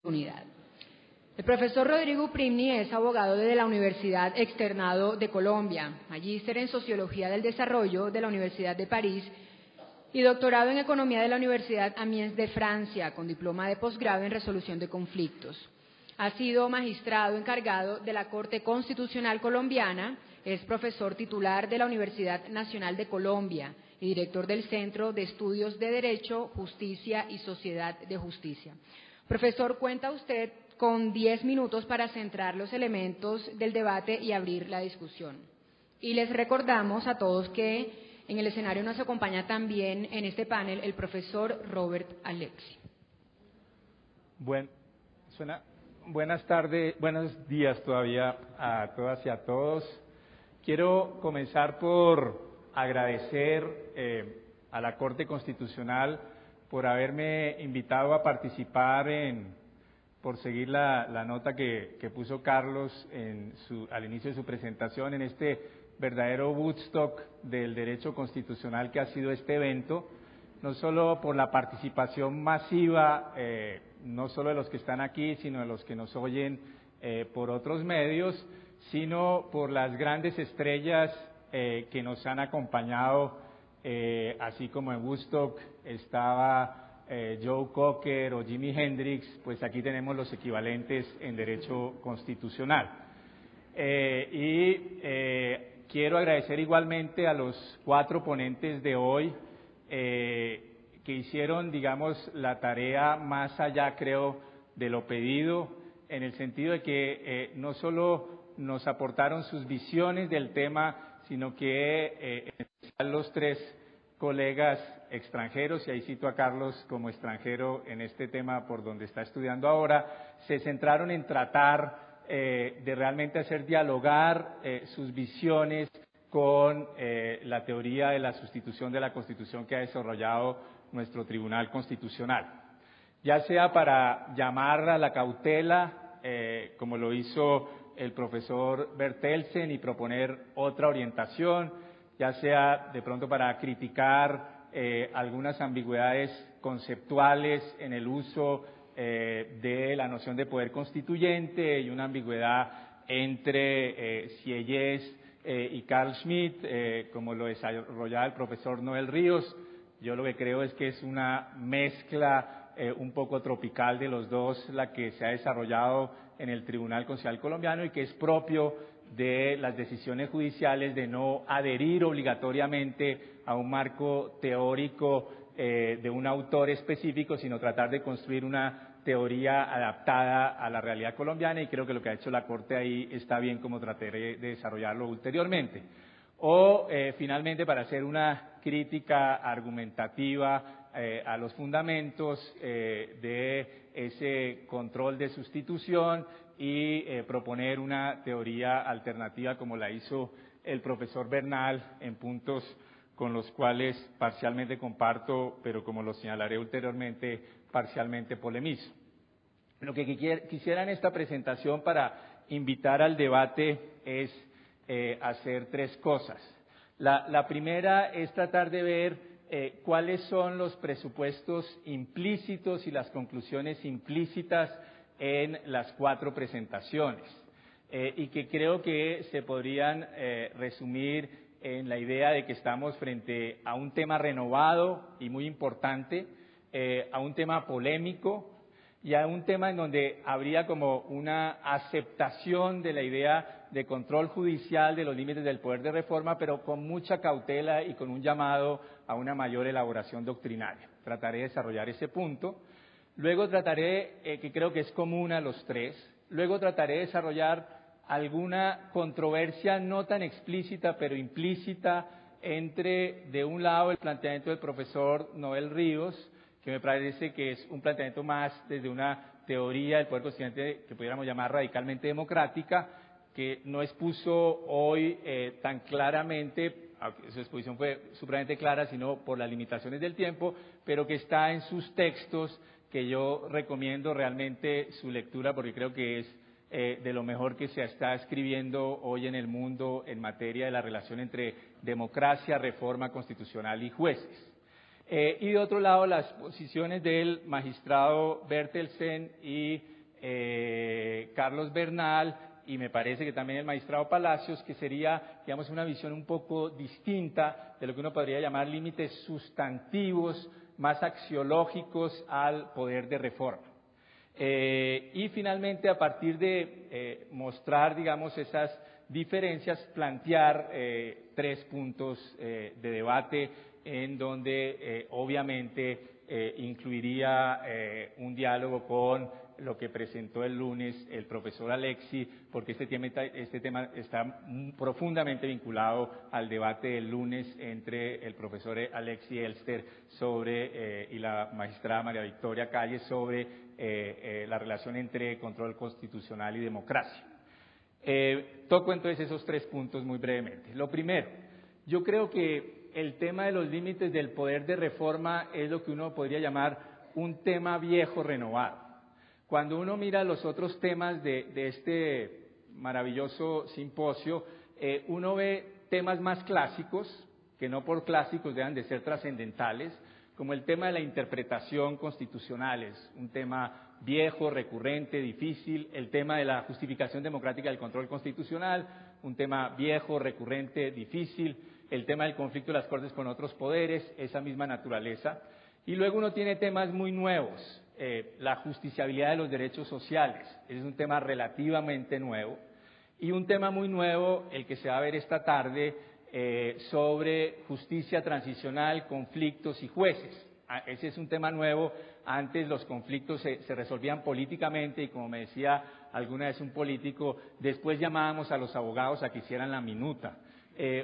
unidad. El profesor Rodrigo Primni es abogado de la Universidad Externado de Colombia, magíster en Sociología del Desarrollo de la Universidad de París y doctorado en Economía de la Universidad Amiens de Francia, con diploma de posgrado en Resolución de Conflictos. Ha sido magistrado encargado de la Corte Constitucional Colombiana, es profesor titular de la Universidad Nacional de Colombia y director del Centro de Estudios de Derecho, Justicia y Sociedad de Justicia. Profesor, cuenta usted con 10 minutos para centrar los elementos del debate y abrir la discusión. Y les recordamos a todos que en el escenario nos acompaña también en este panel el profesor Robert Alexi. Buenas tardes, buenos días todavía a todas y a todos. Quiero comenzar por agradecer a la Corte Constitucional por haberme invitado a participar por seguir la nota que puso Carlos al inicio de su presentación en este verdadero Woodstock del derecho constitucional que ha sido este evento, no solo por la participación masiva, no solo de los que están aquí, sino de los que nos oyen por otros medios, sino por las grandes estrellas que nos han acompañado, así como en Woodstock estaba Joe Cocker o Jimi Hendrix, pues aquí tenemos los equivalentes en derecho constitucional. Quiero agradecer igualmente a los 4 ponentes de hoy que hicieron, digamos, la tarea más allá, creo, de lo pedido, en el sentido de que no solo nos aportaron sus visiones del tema, sino que en especial los 3 colegas extranjeros, y ahí cito a Carlos como extranjero en este tema por donde está estudiando ahora, se centraron en tratar de realmente hacer dialogar sus visiones con la teoría de la sustitución de la Constitución que ha desarrollado nuestro Tribunal Constitucional. Ya sea para llamar a la cautela, como lo hizo el profesor Bertelsen, y proponer otra orientación, ya sea de pronto para criticar algunas ambigüedades conceptuales en el uso de la noción de poder constituyente y una ambigüedad entre Sieyès y Carl Schmitt, como lo desarrollaba el profesor Noel Ríos. Yo lo que creo es que es una mezcla un poco tropical de los dos la que se ha desarrollado en el Tribunal Constitucional colombiano y que es propio de las decisiones judiciales de no adherir obligatoriamente a un marco teórico de un autor específico, sino tratar de construir una teoría adaptada a la realidad colombiana, y creo que lo que ha hecho la Corte ahí está bien, como trataré de desarrollarlo ulteriormente. O finalmente, para hacer una crítica argumentativa a los fundamentos de ese control de sustitución y proponer una teoría alternativa como la hizo el profesor Bernal en puntos con los cuales parcialmente comparto, pero como lo señalaré ulteriormente, parcialmente polemizo. Lo que quisiera en esta presentación para invitar al debate es hacer 3 cosas. La primera es tratar de ver cuáles son los presupuestos implícitos y las conclusiones implícitas en las 4 presentaciones, y que creo que se podrían resumir en la idea de que estamos frente a un tema renovado y muy importante, a un tema polémico y a un tema en donde habría como una aceptación de la idea de control judicial de los límites del poder de reforma, pero con mucha cautela y con un llamado a una mayor elaboración doctrinaria. Trataré de desarrollar ese punto. Luego trataré, que creo que es común a los 3, luego trataré de desarrollar alguna controversia no tan explícita, pero implícita, entre, de un lado, el planteamiento del profesor Noel Ríos, que me parece que es un planteamiento más desde una teoría del poder constituyente que pudiéramos llamar radicalmente democrática, que no expuso hoy tan claramente, aunque su exposición fue supremamente clara, sino por las limitaciones del tiempo, pero que está en sus textos, que yo recomiendo realmente su lectura porque creo que es de lo mejor que se está escribiendo hoy en el mundo en materia de la relación entre democracia, reforma constitucional y jueces. Y de otro lado, las posiciones del magistrado Bertelsen y Carlos Bernal y me parece que también el magistrado Palacios, que sería, digamos, una visión un poco distinta de lo que uno podría llamar límites sustantivos, más axiológicos al poder de reforma. Y finalmente, a partir de mostrar, digamos, esas diferencias, plantear 3 puntos de debate en donde obviamente incluiría un diálogo con lo que presentó el lunes el profesor Alexi, porque este tema está profundamente vinculado al debate del lunes entre el profesor Alexi Elster y la magistrada María Victoria Calle sobre la relación entre control constitucional y democracia. Toco entonces esos 3 puntos muy brevemente. Lo primero, yo creo que el tema de los límites del poder de reforma es lo que uno podría llamar un tema viejo renovado. Cuando uno mira los otros temas de este maravilloso simposio, uno ve temas más clásicos, que no por clásicos dejan de ser trascendentales, como el tema de la interpretación constitucional, es un tema viejo, recurrente, difícil, el tema de la justificación democrática del control constitucional, un tema viejo, recurrente, difícil, el tema del conflicto de las Cortes con otros poderes, esa misma naturaleza. Y luego uno tiene temas muy nuevos, la justiciabilidad de los derechos sociales, es un tema relativamente nuevo, y un tema muy nuevo, el que se va a ver esta tarde, sobre justicia transicional, conflictos y jueces. Ese es un tema nuevo. Antes los conflictos se resolvían políticamente y, como me decía alguna vez un político, después llamábamos a los abogados a que hicieran la minuta.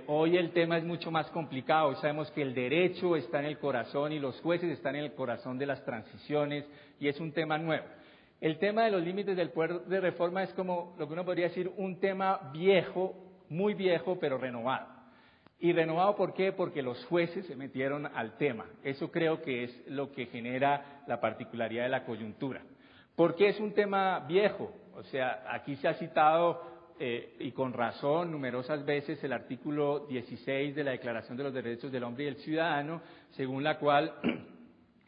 Hoy el tema es mucho más complicado. Hoy sabemos que el derecho está en el corazón y los jueces están en el corazón de las transiciones y es un tema nuevo. El tema de los límites del poder de reforma es como lo que uno podría decir un tema viejo, muy viejo, pero renovado. ¿Y renovado por qué? Porque los jueces se metieron al tema. Eso creo que es lo que genera la particularidad de la coyuntura. ¿Por qué es un tema viejo? O sea, aquí se ha citado, y con razón, numerosas veces el artículo 16 de la Declaración de los Derechos del Hombre y del Ciudadano, según la cual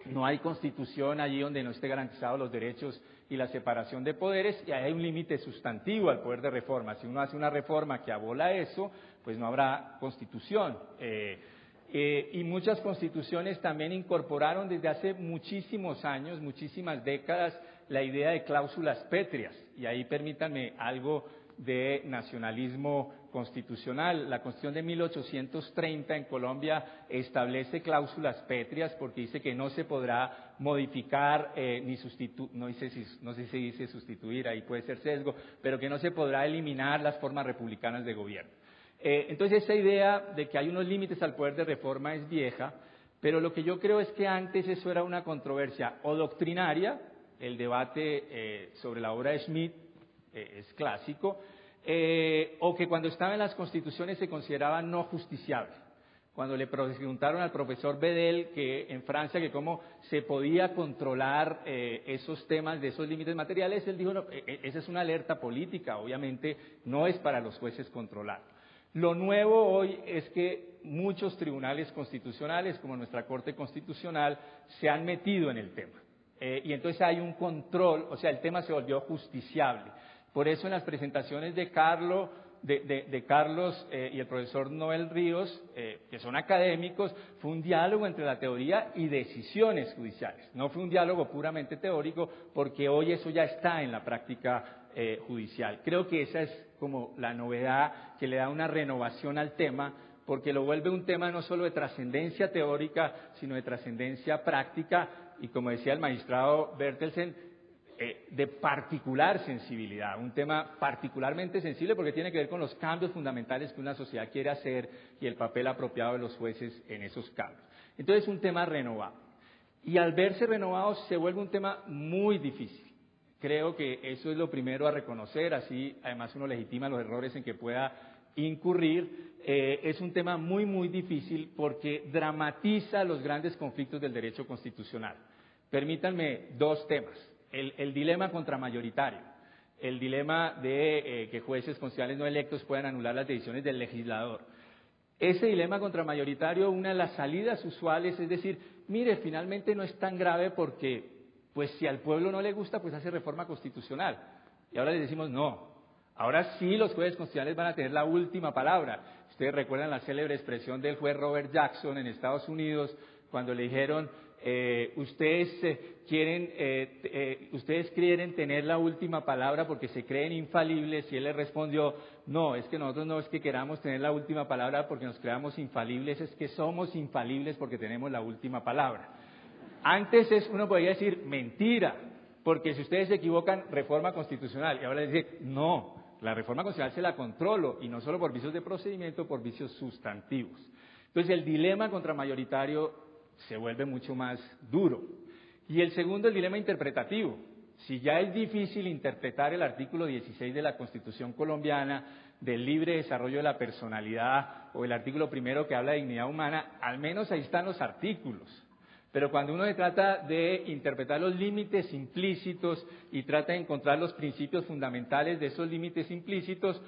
no hay constitución allí donde no esté garantizados los derechos y la separación de poderes, y hay un límite sustantivo al poder de reforma. Si uno hace una reforma que abola eso, pues no habrá constitución. Y muchas constituciones también incorporaron desde hace muchísimos años, muchísimas décadas, la idea de cláusulas pétreas. Y ahí permítanme algo de nacionalismo constitucional. La Constitución de 1830 en Colombia establece cláusulas pétreas porque dice que no se podrá modificar ni sustituir, no sé si se dice sustituir, ahí puede ser sesgo, pero que no se podrá eliminar las formas republicanas de gobierno. Entonces esa idea de que hay unos límites al poder de reforma es vieja, pero lo que yo creo es que antes eso era una controversia o doctrinaria, el debate sobre la obra de Schmitt es clásico, o que cuando estaba en las constituciones se consideraba no justiciable. Cuando le preguntaron al profesor Bedel que en Francia que cómo se podía controlar esos temas de esos límites materiales, él dijo, no, esa es una alerta política, obviamente no es para los jueces controlar. Lo nuevo hoy es que muchos tribunales constitucionales, como nuestra Corte Constitucional, se han metido en el tema. Y entonces hay un control, o sea, el tema se volvió justiciable. Por eso en las presentaciones de Carlos y el profesor Noel Ríos, que son académicos, fue un diálogo entre la teoría y decisiones judiciales. No fue un diálogo puramente teórico, porque hoy eso ya está en la práctica judicial. Creo que esa es como la novedad que le da una renovación al tema, porque lo vuelve un tema no solo de trascendencia teórica, sino de trascendencia práctica, y como decía el magistrado Bertelsen, de particular sensibilidad, un tema particularmente sensible porque tiene que ver con los cambios fundamentales que una sociedad quiere hacer y el papel apropiado de los jueces en esos cambios. Entonces, un tema renovado. Y al verse renovado se vuelve un tema muy difícil. Creo que eso es lo primero a reconocer, así además uno legitima los errores en que pueda incurrir. Es un tema muy, muy difícil porque dramatiza los grandes conflictos del derecho constitucional. Permítanme 2 temas. El dilema contramayoritario, el dilema de que jueces constitucionales no electos puedan anular las decisiones del legislador. Ese dilema contramayoritario, una de las salidas usuales es decir, mire, finalmente no es tan grave porque pues si al pueblo no le gusta, pues hace reforma constitucional. Y ahora les decimos no. Ahora sí los jueces constitucionales van a tener la última palabra. Ustedes recuerdan la célebre expresión del juez Robert Jackson en Estados Unidos, cuando le dijeron, ustedes quieren tener la última palabra porque se creen infalibles, y él le respondió, no, es que nosotros no es que queramos tener la última palabra porque nos creamos infalibles, es que somos infalibles porque tenemos la última palabra. Antes uno podría decir, mentira, porque si ustedes se equivocan, reforma constitucional, y ahora les dice, no, la reforma constitucional se la controlo, y no solo por vicios de procedimiento, por vicios sustantivos. Entonces el dilema contramayoritario se vuelve mucho más duro. Y el segundo, el dilema interpretativo. Si ya es difícil interpretar el artículo 16 de la Constitución colombiana del libre desarrollo de la personalidad, o el artículo primero que habla de dignidad humana, al menos ahí están los artículos. Pero cuando uno se trata de interpretar los límites implícitos y trata de encontrar los principios fundamentales de esos límites implícitos,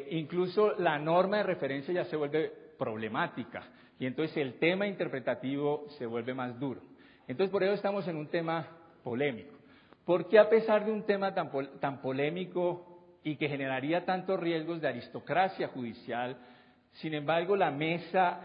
incluso la norma de referencia ya se vuelve problemática, y entonces el tema interpretativo se vuelve más duro. Entonces por eso estamos en un tema polémico. ¿Por qué a pesar de un tema tan polémico y que generaría tantos riesgos de aristocracia judicial, sin embargo la mesa,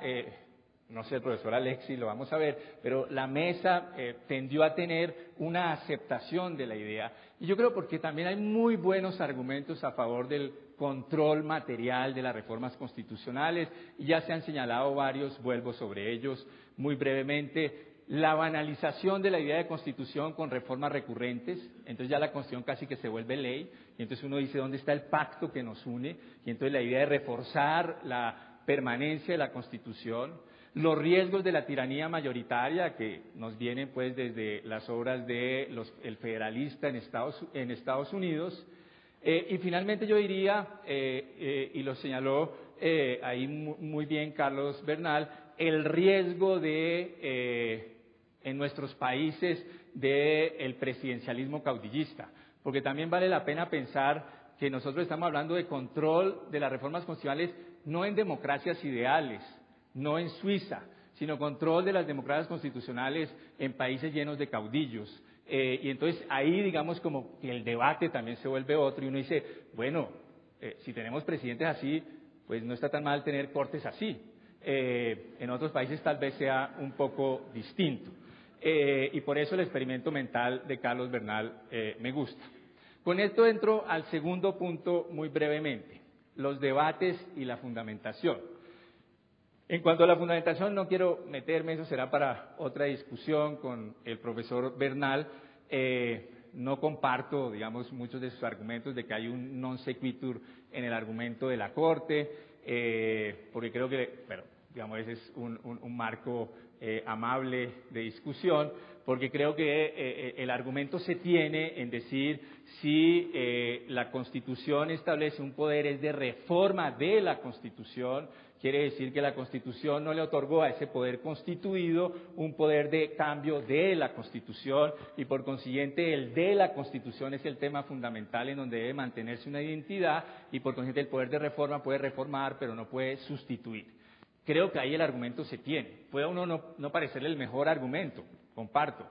no sé, el profesor Alexis, lo vamos a ver, pero la mesa tendió a tener una aceptación de la idea? Y yo creo porque también hay muy buenos argumentos a favor del control material de las reformas constitucionales, y ya se han señalado varios, vuelvo sobre ellos muy brevemente. La banalización de la idea de constitución con reformas recurrentes, entonces ya la constitución casi que se vuelve ley, y entonces uno dice dónde está el pacto que nos une, y entonces la idea de reforzar la permanencia de la constitución, los riesgos de la tiranía mayoritaria que nos vienen pues desde las obras de el federalista en Estados Unidos, y finalmente yo diría, y lo señaló ahí muy bien Carlos Bernal, el riesgo en nuestros países del presidencialismo caudillista, porque también vale la pena pensar que nosotros estamos hablando de control de las reformas constitucionales no en democracias ideales, no en Suiza, sino control de las democracias constitucionales en países llenos de caudillos. Y entonces ahí digamos como que el debate también se vuelve otro, y uno dice, bueno, si tenemos presidentes así, pues no está tan mal tener cortes así. En otros países tal vez sea un poco distinto. Y por eso el experimento mental de Carlos Bernal me gusta. Con esto entro al segundo punto muy brevemente, los debates y la fundamentación. En cuanto a la fundamentación, no quiero meterme, eso será para otra discusión con el profesor Bernal. No comparto, digamos, muchos de sus argumentos de que hay un non sequitur en el argumento de la Corte, porque creo que, bueno, digamos, ese es un marco amable de discusión, porque creo que el argumento se tiene en decir si la Constitución establece un poder es de reforma de la Constitución, quiere decir que la Constitución no le otorgó a ese poder constituido un poder de cambio de la Constitución, y por consiguiente el de la Constitución es el tema fundamental en donde debe mantenerse una identidad, y por consiguiente el poder de reforma puede reformar pero no puede sustituir. Creo que ahí el argumento se tiene. Puede a uno no parecerle el mejor argumento, comparto.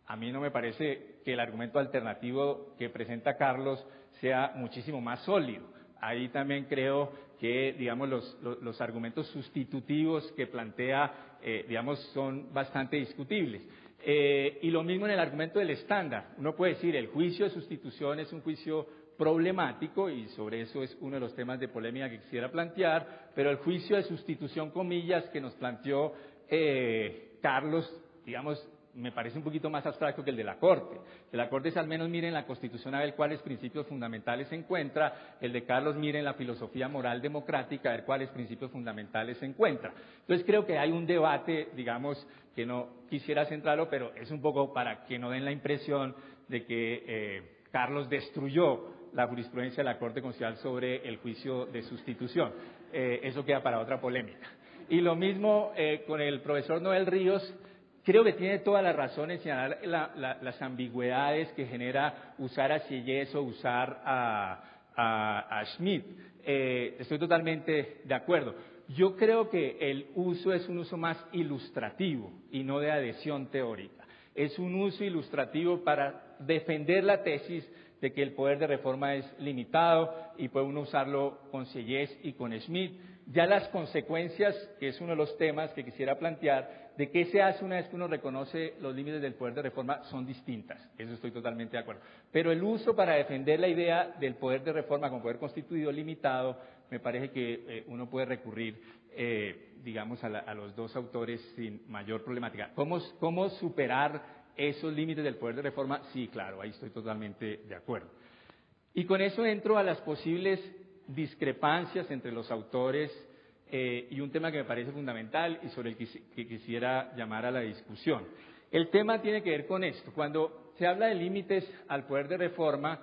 A mí no me parece que el argumento alternativo que presenta Carlos sea muchísimo más sólido. Ahí también creo que, digamos, los argumentos sustitutivos que plantea, digamos, son bastante discutibles. Y lo mismo en el argumento del estándar. Uno puede decir, el juicio de sustitución es un juicio problemático, y sobre eso es uno de los temas de polémica que quisiera plantear, pero el juicio de sustitución, comillas, que nos planteó Carlos, digamos, me parece un poquito más abstracto que el de la Corte. De la Corte es al menos miren la Constitución a ver cuáles principios fundamentales se encuentra, el de Carlos miren la filosofía moral democrática a ver cuáles principios fundamentales se encuentra. Entonces creo que hay un debate, digamos, que no quisiera centrarlo, pero es un poco para que no den la impresión de que Carlos destruyó la jurisprudencia de la Corte Constitucional sobre el juicio de sustitución. Eso queda para otra polémica. Y lo mismo con el profesor Noel Ríos. Creo que tiene toda la razón en señalar las ambigüedades que genera usar a Sieyès o usar a Schmitt. Estoy totalmente de acuerdo. Yo creo que el uso es un uso más ilustrativo y no de adhesión teórica. es un uso ilustrativo para defender la tesis de que el poder de reforma es limitado y puede uno usarlo con Sieyès y con Schmitt. Ya las consecuencias, que es uno de los temas que quisiera plantear, de qué se hace una vez que uno reconoce los límites del poder de reforma son distintas. Eso estoy totalmente de acuerdo. Pero el uso para defender la idea del poder de reforma como poder constituido limitado, me parece que uno puede recurrir, digamos, a los dos autores sin mayor problemática. ¿Cómo superar esos límites del poder de reforma? Sí, claro, ahí estoy totalmente de acuerdo. Y con eso entro a las posibles discrepancias entre los autores y un tema que me parece fundamental y sobre el que quisiera llamar a la discusión. El tema tiene que ver con esto. Cuando se habla de límites al poder de reforma,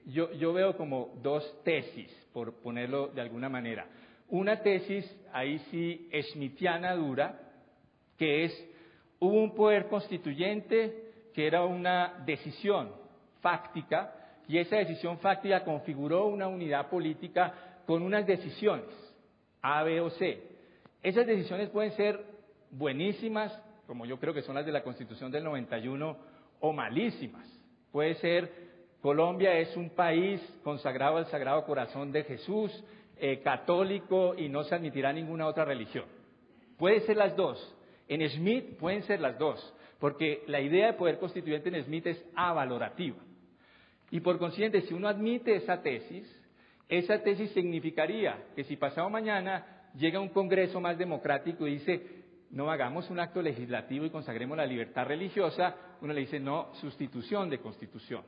yo veo como dos tesis, por ponerlo de alguna manera. Una tesis, ahí sí, schmittiana dura, que es: hubo un poder constituyente que era una decisión fáctica, y esa decisión fáctica configuró una unidad política con unas decisiones, A, B o C. Esas decisiones pueden ser buenísimas, como yo creo que son las de la Constitución del 91, o malísimas. Puede ser: Colombia es un país consagrado al Sagrado Corazón de Jesús, católico, y no se admitirá ninguna otra religión. Puede ser las dos. En Schmitt pueden ser las dos, porque la idea de poder constituyente en Schmitt es avalorativa. Y por consiguiente, si uno admite esa tesis significaría que si pasado mañana llega un Congreso más democrático y dice: no hagamos un acto legislativo y consagremos la libertad religiosa, uno le dice: no, sustitución de Constitución.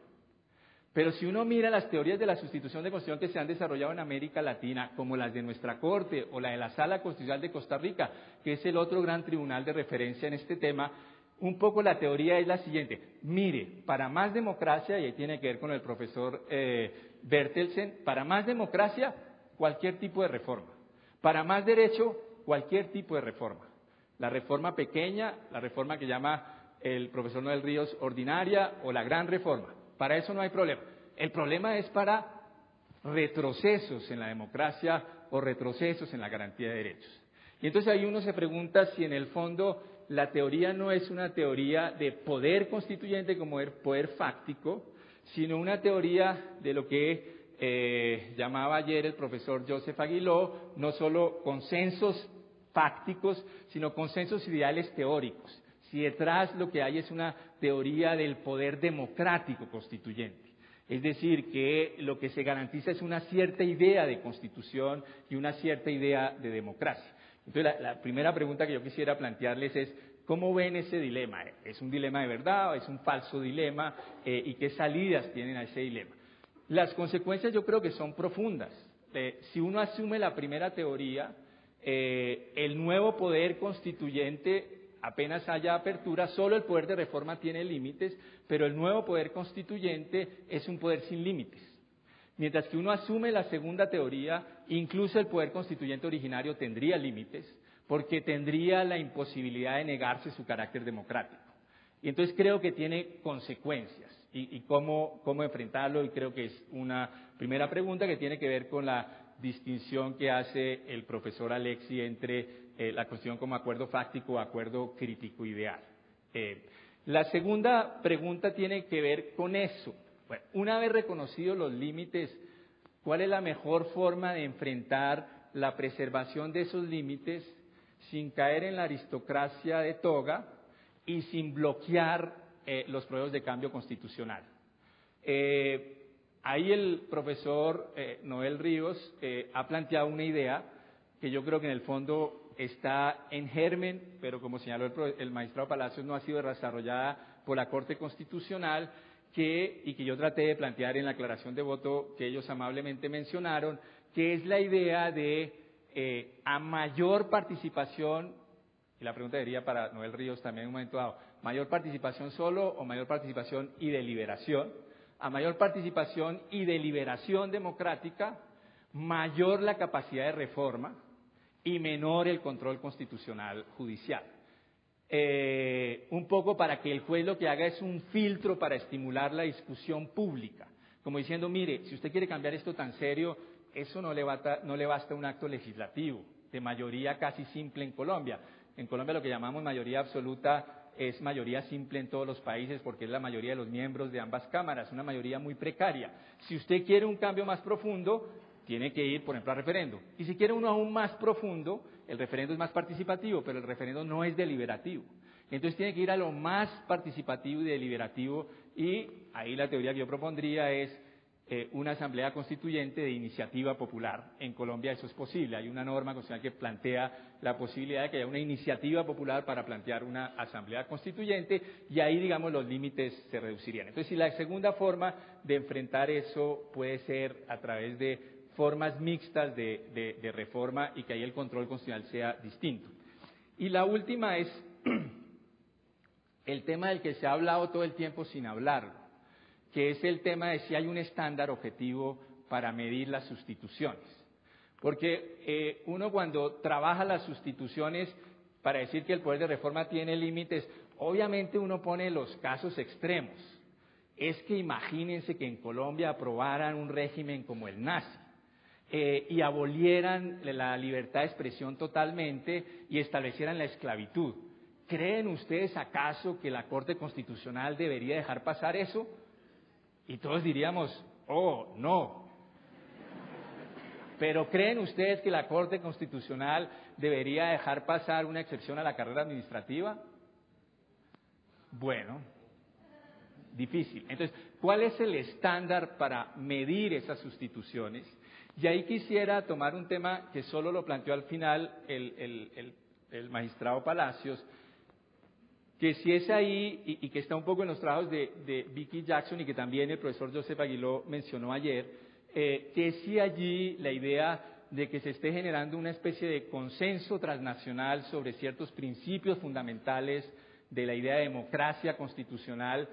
Pero si uno mira las teorías de la sustitución de Constitución que se han desarrollado en América Latina, como las de nuestra Corte o la de la Sala Constitucional de Costa Rica, que es el otro gran tribunal de referencia en este tema, un poco la teoría es la siguiente: mire, para más democracia, y ahí tiene que ver con el profesor Bertelsen, para más democracia, cualquier tipo de reforma. Para más derecho, cualquier tipo de reforma. La reforma pequeña, la reforma que llama el profesor Noel Ríos ordinaria, o la gran reforma. Para eso no hay problema. El problema es para retrocesos en la democracia o retrocesos en la garantía de derechos. Y entonces ahí uno se pregunta si en el fondo la teoría no es una teoría de poder constituyente como poder fáctico, sino una teoría de lo que llamaba ayer el profesor Joseph Aguiló, no solo consensos fácticos, sino consensos ideales teóricos. Si detrás lo que hay es una teoría del poder democrático constituyente. Es decir, que lo que se garantiza es una cierta idea de constitución y una cierta idea de democracia. Entonces, la primera pregunta que yo quisiera plantearles es: ¿cómo ven ese dilema? ¿Es un dilema de verdad o es un falso dilema? ¿Y qué salidas tienen a ese dilema? Las consecuencias yo creo que son profundas. Si uno asume la primera teoría, el nuevo poder constituyente, apenas haya apertura, solo el poder de reforma tiene límites, pero el nuevo poder constituyente es un poder sin límites. Mientras que uno asume la segunda teoría, incluso el poder constituyente originario tendría límites, porque tendría la imposibilidad de negarse su carácter democrático. Y entonces creo que tiene consecuencias, y cómo enfrentarlo, y creo que es una primera pregunta que tiene que ver con la distinción que hace el profesor Alexi entre la cuestión como acuerdo fáctico o acuerdo crítico ideal. La segunda pregunta tiene que ver con eso. Bueno, una vez reconocidos los límites, ¿cuál es la mejor forma de enfrentar la preservación de esos límites sin caer en la aristocracia de toga y sin bloquear los procesos de cambio constitucional? Ahí el profesor Noel Ríos ha planteado una idea que yo creo que en el fondo está en germen, pero como señaló el magistrado Palacios, no ha sido desarrollada por la Corte Constitucional, y que yo traté de plantear en la aclaración de voto que ellos amablemente mencionaron, que es la idea de a mayor participación, y la pregunta sería para Noel Ríos también en un momento dado: ¿mayor participación solo o mayor participación y deliberación? A mayor participación y deliberación democrática, mayor la capacidad de reforma y menor el control constitucional judicial. Un poco para que el juez lo que haga es un filtro para estimular la discusión pública, como diciendo: mire, si usted quiere cambiar esto tan serio, eso no le basta un acto legislativo de mayoría casi simple en Colombia. En Colombia lo que llamamos mayoría absoluta es mayoría simple en todos los países porque es la mayoría de los miembros de ambas cámaras, una mayoría muy precaria. Si usted quiere un cambio más profundo, tiene que ir, por ejemplo, a referendo. Y si quiere uno aún más profundo, el referendo es más participativo, pero el referendo no es deliberativo. Entonces tiene que ir a lo más participativo y deliberativo, y ahí la teoría que yo propondría es una asamblea constituyente de iniciativa popular. En Colombia eso es posible. Hay una norma constitucional que plantea la posibilidad de que haya una iniciativa popular para plantear una asamblea constituyente, y ahí, digamos, los límites se reducirían. Entonces, si la segunda forma de enfrentar eso puede ser a través de formas mixtas de reforma, y que ahí el control constitucional sea distinto. Y la última es el tema del que se ha hablado todo el tiempo sin hablarlo, que es el tema de si hay un estándar objetivo para medir las sustituciones. Porque uno, cuando trabaja las sustituciones para decir que el poder de reforma tiene límites, obviamente uno pone los casos extremos. Es que imagínense que en Colombia aprobaran un régimen como el nazi, y abolieran la libertad de expresión totalmente y establecieran la esclavitud. ¿Creen ustedes acaso que la Corte Constitucional debería dejar pasar eso? Y todos diríamos, oh, no. Pero ¿creen ustedes que la Corte Constitucional debería dejar pasar una excepción a la carrera administrativa? Bueno, difícil. Entonces, ¿cuál es el estándar para medir esas sustituciones? Y ahí quisiera tomar un tema que solo lo planteó al final el magistrado Palacios, que si es ahí, y que está un poco en los trabajos de Vicky Jackson, y que también el profesor Joseph Aguiló mencionó ayer, que si allí la idea de que se esté generando una especie de consenso transnacional sobre ciertos principios fundamentales de la idea de democracia constitucional,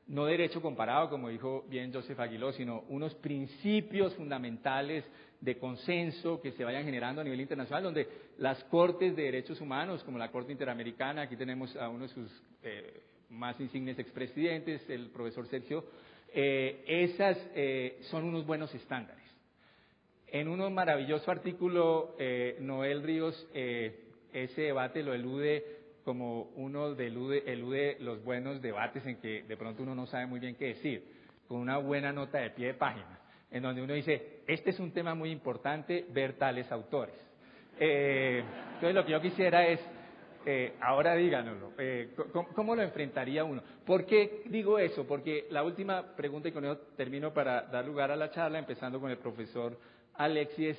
no derecho comparado, como dijo bien Joseph Aguiló, sino unos principios fundamentales de consenso que se vayan generando a nivel internacional, donde las cortes de derechos humanos, como la Corte Interamericana, aquí tenemos a uno de sus más insignes expresidentes, el profesor Sergio, esas son unos buenos estándares. En un maravilloso artículo, Noel Ríos ese debate lo elude como uno elude los buenos debates en que de pronto uno no sabe muy bien qué decir, con una buena nota de pie de página, en donde uno dice, este es un tema muy importante, ver tales autores. Entonces lo que yo quisiera es, ahora díganoslo, ¿cómo lo enfrentaría uno? ¿Por qué digo eso? Porque la última pregunta, y con eso termino para dar lugar a la charla, empezando con el profesor Alexis,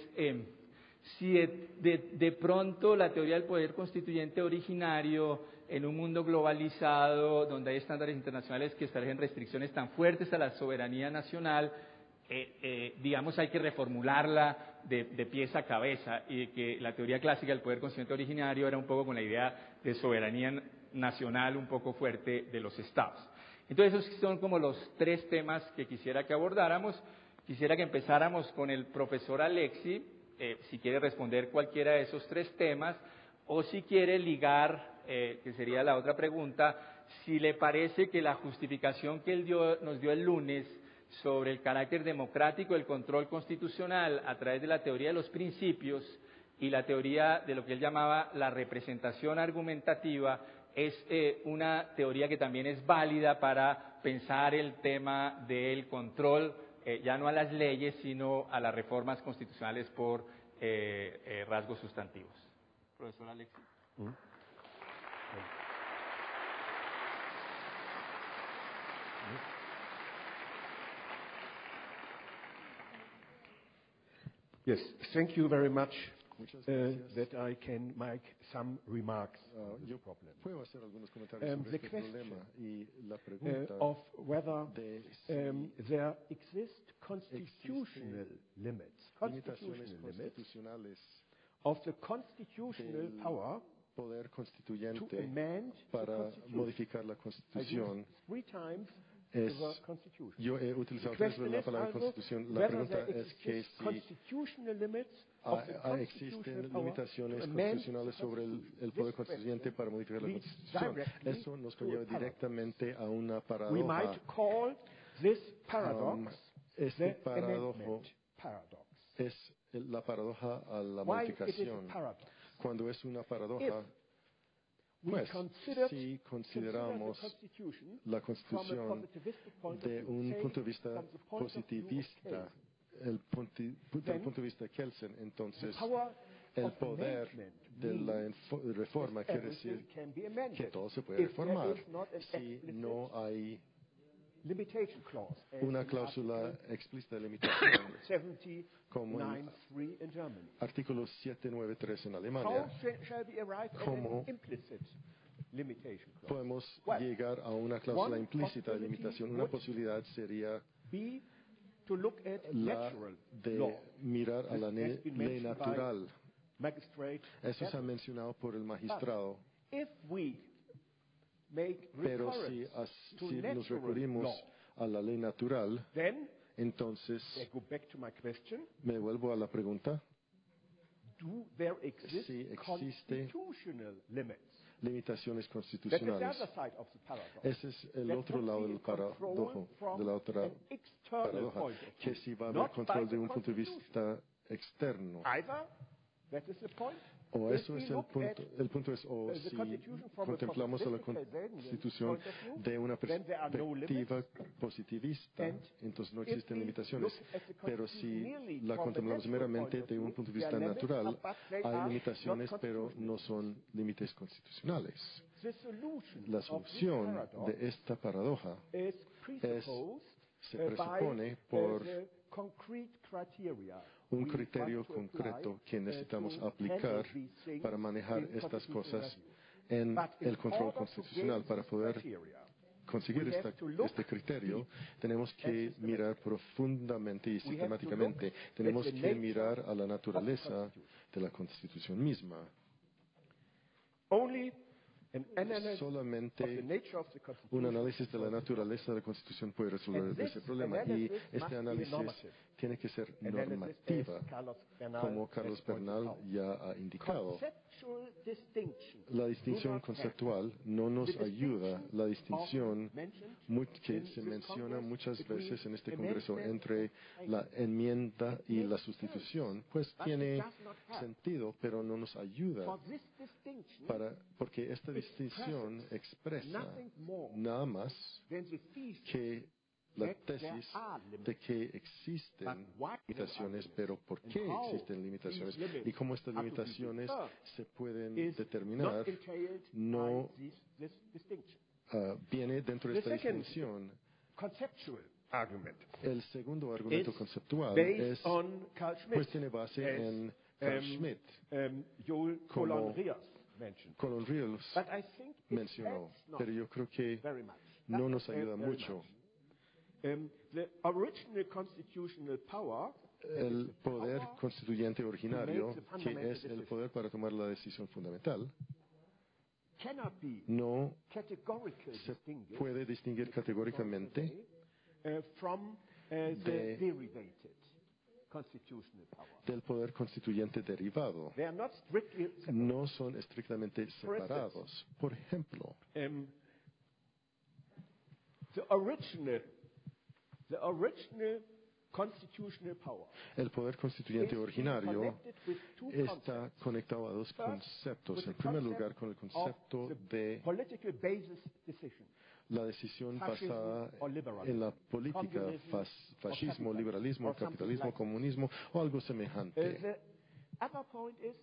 si de pronto la teoría del poder constituyente originario, en un mundo globalizado, donde hay estándares internacionales que establecen restricciones tan fuertes a la soberanía nacional, digamos, hay que reformularla de pies a cabeza, y que la teoría clásica del poder constituyente originario era un poco con la idea de soberanía nacional un poco fuerte de los estados. Entonces, esos son como los tres temas que quisiera que abordáramos. Quisiera que empezáramos con el profesor Alexis, si quiere responder cualquiera de esos tres temas, o si quiere ligar, que sería la otra pregunta, si le parece que la justificación que él nos dio el lunes sobre el carácter democrático del control constitucional a través de la teoría de los principios y la teoría de lo que él llamaba la representación argumentativa, es una teoría que también es válida para pensar el tema del control, ya no a las leyes, sino a las reformas constitucionales por rasgos sustantivos. Profesor Alexis. Yes, thank you very much that I can make some remarks on this problem. Puedo hacer algunos comentarios sobre The este problema, question y la pregunta of whether de si there exist constitutional limits limitaciones constitucionales of the constitutional del power poder to constituyente amend the para Constitution. modificar la I Constitución. used 3 times Es, the word constitution. yo he utilizado The 3 question veces la is palabra also Constitución. La whether pregunta there es que exist si constitutional limits of the existen constitutional power limitaciones to amend constitucionales the sobre el Constitution. poder This constituyente question para modificar la leads Constitución. directly Eso nos to a conlleva paradox. directamente a una We paradoja. might call this paradox Este the paradojo amendment paradox. es la paradoja a la Why it is a modificación. paradox? Cuando es una paradoja, we Pues, considered si the consideramos Constitution la from a Constitución positivistic point of de view, un say, punto de vista from the point of view of positivista, Kelsen, del punto de vista de Kelsen, entonces the power el of poder amendment de la means reforma that quiere everything decir can be que amended. todo se puede If there reformar is not an si explicit no hay limitation clause, as una in cláusula Article explícita de limitación, 79.3 como el in Germany. artículo 793 en How Alemania. shall we arrive at ¿Cómo an implicit limitation clause? podemos Well, llegar a una cláusula one implícita de possibility limitación? Una would posibilidad sería be to look at la natural de law. mirar a la This has been ley mentioned by natural. magistrate Eso se ha Evans. mencionado por el magistrado, If we make pero recurrence to si nos natural recurrimos law, a la ley natural, then entonces I go back to my question. me vuelvo a la pregunta, Do there exist si existe constitutional limits? limitaciones That is the constitucionales. other side of the paradox. Ese es el That otro would lado be del control paradojo, from de la otra an external paradoja, point of que view, si va a haber not by control de the un punto de Constitution. vista externo. Either, that is the point. O If eso we es el look punto. at El punto es, o the si Constitution from a contemplamos a la positivistic Constitución point of view, de una then there are no perspectiva limits. positivista, And entonces no if existen we limitaciones. look at the Pero Constitution si merely la from the contemplamos natural meramente point of de un view, punto de there vista are limits, natural, but they hay are limitaciones, not pero no constitutional. son límites constitucionales. The solution La of this solución paradox de esta paradoja is presupposed se by presupone por the concrete criteria un we criterio want to concreto apply, que necesitamos to aplicar handle these things para manejar in estas constitutional cosas review. en But in el control order to constitucional. gain Para this poder criteria, conseguir we have to look este criterio, tenemos que systematically. mirar profundamente y We have to sistemáticamente. look Tenemos at the que nature mirar a la of the naturaleza Constitution. de la Constitución misma. Only an analysis of the Solamente nature of the un Constitution análisis de la naturaleza de la Constitución puede resolver And this ese problema. Y analysis must este be análisis normative. tiene que ser Analysis, normativa, as Carlos Bernal como Carlos has pointed Bernal out. ya ha indicado. Conceptual distinction La distinción do not conceptual no nos The ayuda. La distinción often mentioned que in se this menciona Congress muchas between veces en este amendment Congreso entre and la enmienda y la makes sustitución, pues but tiene it does not help. sentido, pero no nos ayuda, For this distinction porque esta distinción expresa nothing more nada más than the thesis que la that there tesis are limits. de que existen But why there are limitaciones, limits pero ¿por and qué how existen limitaciones? these limits Y cómo estas are to be limitaciones determined se pueden is determinar not entailed no by this distinction. viene dentro de The esta second distinción. Conceptual argument El segundo argumento is conceptual based es, on Carl Schmitt, pues tiene base as, en Carl Schmitt, Joel como Colon-Rios mentioned. Colin Riels But I think it mencionó, helps not pero yo creo que very much. no nos ayuda Very mucho. much. The original constitutional power, El the poder power constituyente originario, to make the que fundamental es el decision. poder para tomar la decisión fundamental, cannot be no categorically se distinguished puede distinguir categóricamente from de- the derivated constitutional power. del poder constituyente derivado. They are not strictly separate. No son estrictamente For instance, separados. Por ejemplo, the original constitutional power el poder constituyente is originario connected with two está concepts. conectado a dos First, conceptos. with En the primer concept lugar, con el of concepto the de political basis decision. la decisión Fascism basada or liberalism, en la política, communism or fascismo, capitalism, liberalismo, or something capitalismo, like that. comunismo o algo semejante. The other point is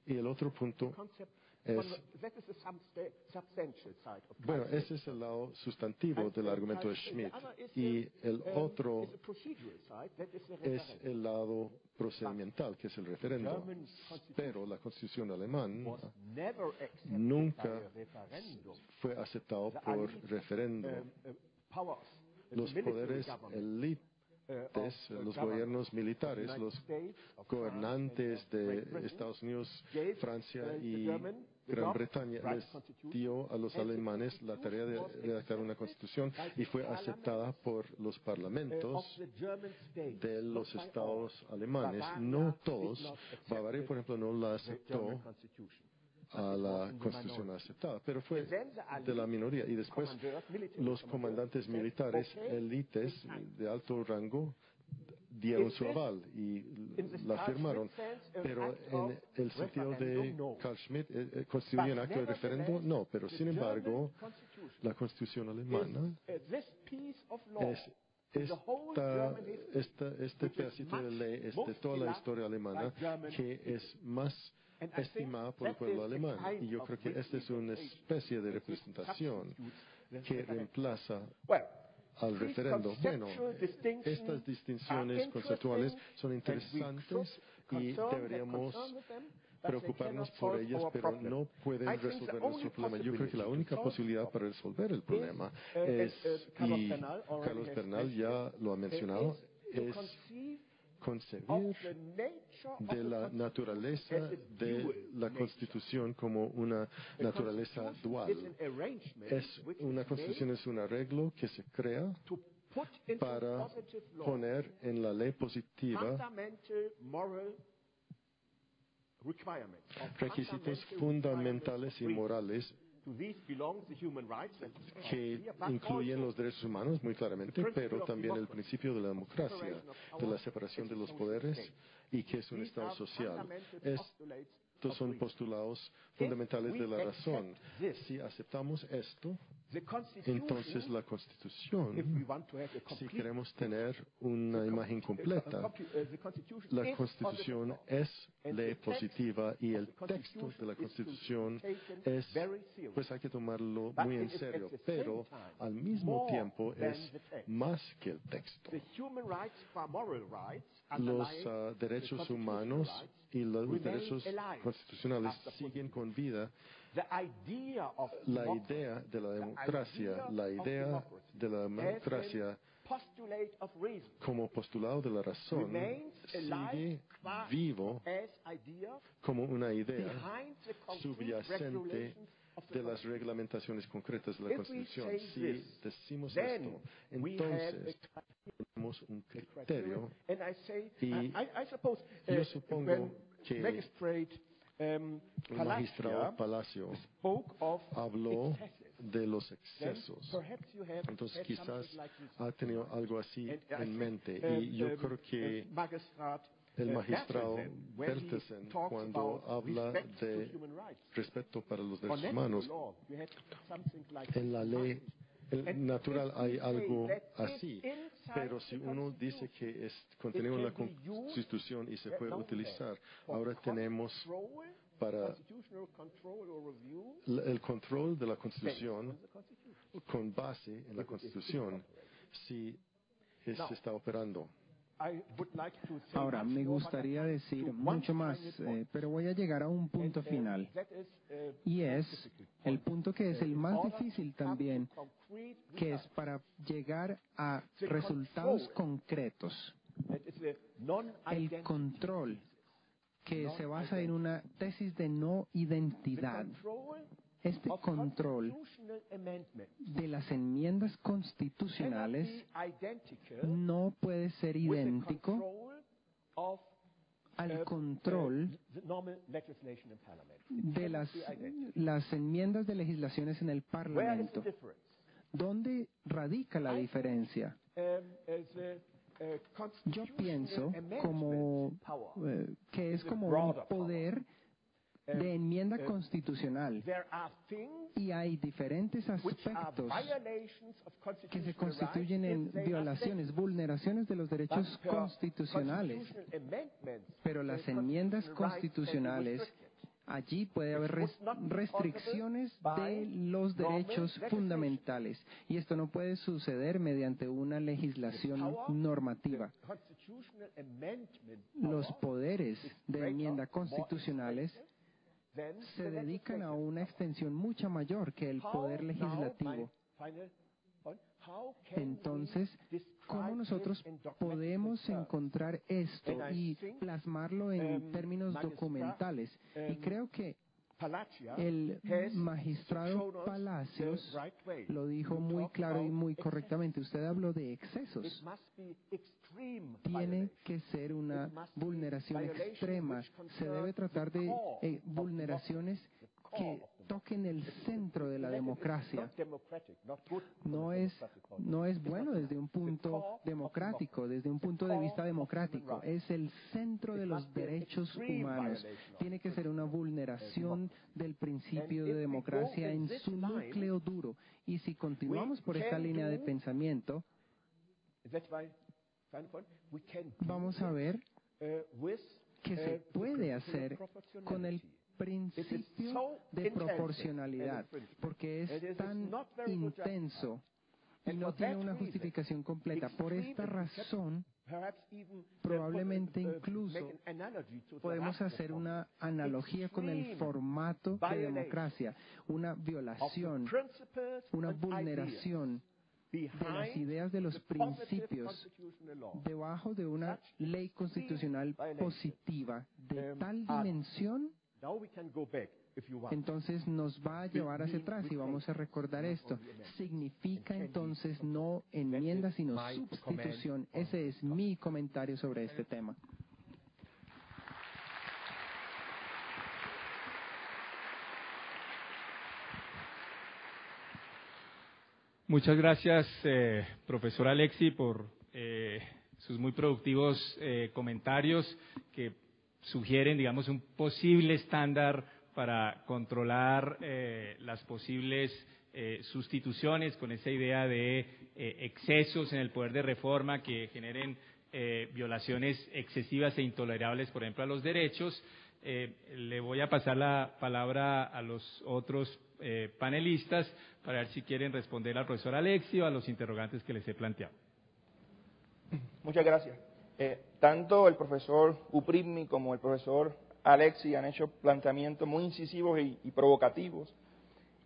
Y el otro punto concept. es, That is the substantial side of bueno, Carl Schmitt. ese es el lado sustantivo And, del argumento de Carl Schmitt. the other is Y el the, otro is the procedural side, that is the es referendum. el lado procedimental, que es el referendo. German Constitution Pero la constitución alemana was never accepted nunca by a referendum. fue aceptado The por elite, referendo. Powers, the Los military poderes government, élites, los gobiernos militares, los gobernantes de Estados Unidos, Francia y Gran Bretaña les dio a los alemanes la tarea de redactar una constitución y fue aceptada por los parlamentos de los estados alemanes. No todos. Bavaria, por ejemplo, no la aceptó a la constitución aceptada, pero fue de la minoría. Y después los comandantes militares, élites de alto rango, dieron su aval y la firmaron. Pero en el sentido de Carl Schmitt, ¿constituye un acto de referéndum? No, pero sin embargo, la Constitución alemana este pedacito de ley es de toda la historia alemana que es más estimada por el pueblo alemán. Y yo creo que esta es una especie de representación que reemplaza al referendo. Bueno, estas distinciones conceptuales son interesantes y deberíamos preocuparnos por ellas, pero no pueden resolver nuestro problema. Yo creo que la única posibilidad para resolver el problema es, y Carlos Bernal ya lo ha mencionado, es concebir de la naturaleza de la Constitución como una naturaleza dual. Una Constitución es un arreglo que se crea para poner en la ley positiva requisitos fundamentales y morales que incluyen los derechos humanos muy claramente, pero también el principio de la democracia, de la separación de los poderes y que es un Estado social. Estos son postulados fundamentales de la razón. Si aceptamos esto, entonces la Constitución, si queremos tener una imagen completa, la Constitución es ley positiva y el texto de la Constitución es, pues hay que tomarlo muy en serio, pero al mismo tiempo es más que el texto. Los derechos humanos y los derechos constitucionales siguen con vida. La idea de la democracia, como postulado de la razón, sigue vivo como una idea subyacente de las reglamentaciones concretas de la Constitución. Si decimos esto, entonces tenemos un criterio y yo supongo que el magistrado Palacio habló de los excesos. Entonces quizás ha tenido algo así en mente y yo creo que el magistrado Bertelsen, cuando habla de respeto para los derechos humanos, en la ley natural hay algo así, pero si uno dice que es contenido en la Constitución y se puede utilizar, ahora tenemos para el control de la Constitución con base en la Constitución, si se está operando. Ahora, me gustaría decir mucho más, pero voy a llegar a un punto final. Y es el punto que es el más difícil también, que es para llegar a resultados concretos. El control, que se basa en una tesis de no identidad. Este control de las enmiendas constitucionales no puede ser idéntico al control de las enmiendas de legislaciones en el Parlamento. ¿Dónde radica la diferencia? Yo pienso que es como un poder de enmienda constitucional y hay diferentes aspectos que se constituyen en violaciones, vulneraciones de los derechos constitucionales, pero las enmiendas constitucionales, allí puede haber restricciones de los derechos fundamentales y esto no puede suceder mediante una legislación normativa. Los poderes de enmienda constitucionales se dedican a una extensión mucho mayor que el poder legislativo. Entonces, ¿cómo nosotros podemos encontrar esto y plasmarlo en términos documentales? Y creo que el magistrado Palacios lo dijo muy claro y muy correctamente. Usted habló de excesos. Tiene que ser una vulneración extrema. Se debe tratar de vulneraciones que toquen el centro de la democracia. No es bueno desde un punto democrático, desde un punto de vista democrático. Es el centro de los derechos humanos. Tiene que ser una vulneración del principio de democracia en su núcleo duro. Y si continuamos por esta línea de pensamiento, vamos a ver que se puede hacer con el principio de proporcionalidad, porque es tan intenso y no tiene una justificación completa. Por esta razón, probablemente incluso podemos hacer una analogía con el formato de democracia, una violación, una vulneración de las ideas de los principios debajo de una ley constitucional positiva de tal dimensión. Entonces nos va a llevar hacia atrás y vamos a recordar esto. Significa entonces no enmienda sino sustitución. Ese es mi comentario sobre este tema. Muchas gracias, profesor Alexi, por sus muy productivos comentarios que sugieren, digamos, un posible estándar para controlar las posibles sustituciones con esa idea de excesos en el poder de reforma que generen violaciones excesivas e intolerables, por ejemplo, a los derechos. Le voy a pasar la palabra a los otros panelistas para ver si quieren responder al profesor Alexi o a los interrogantes que les he planteado. Muchas gracias. Tanto el profesor Uprivni como el profesor Alexi han hecho planteamientos muy incisivos y provocativos,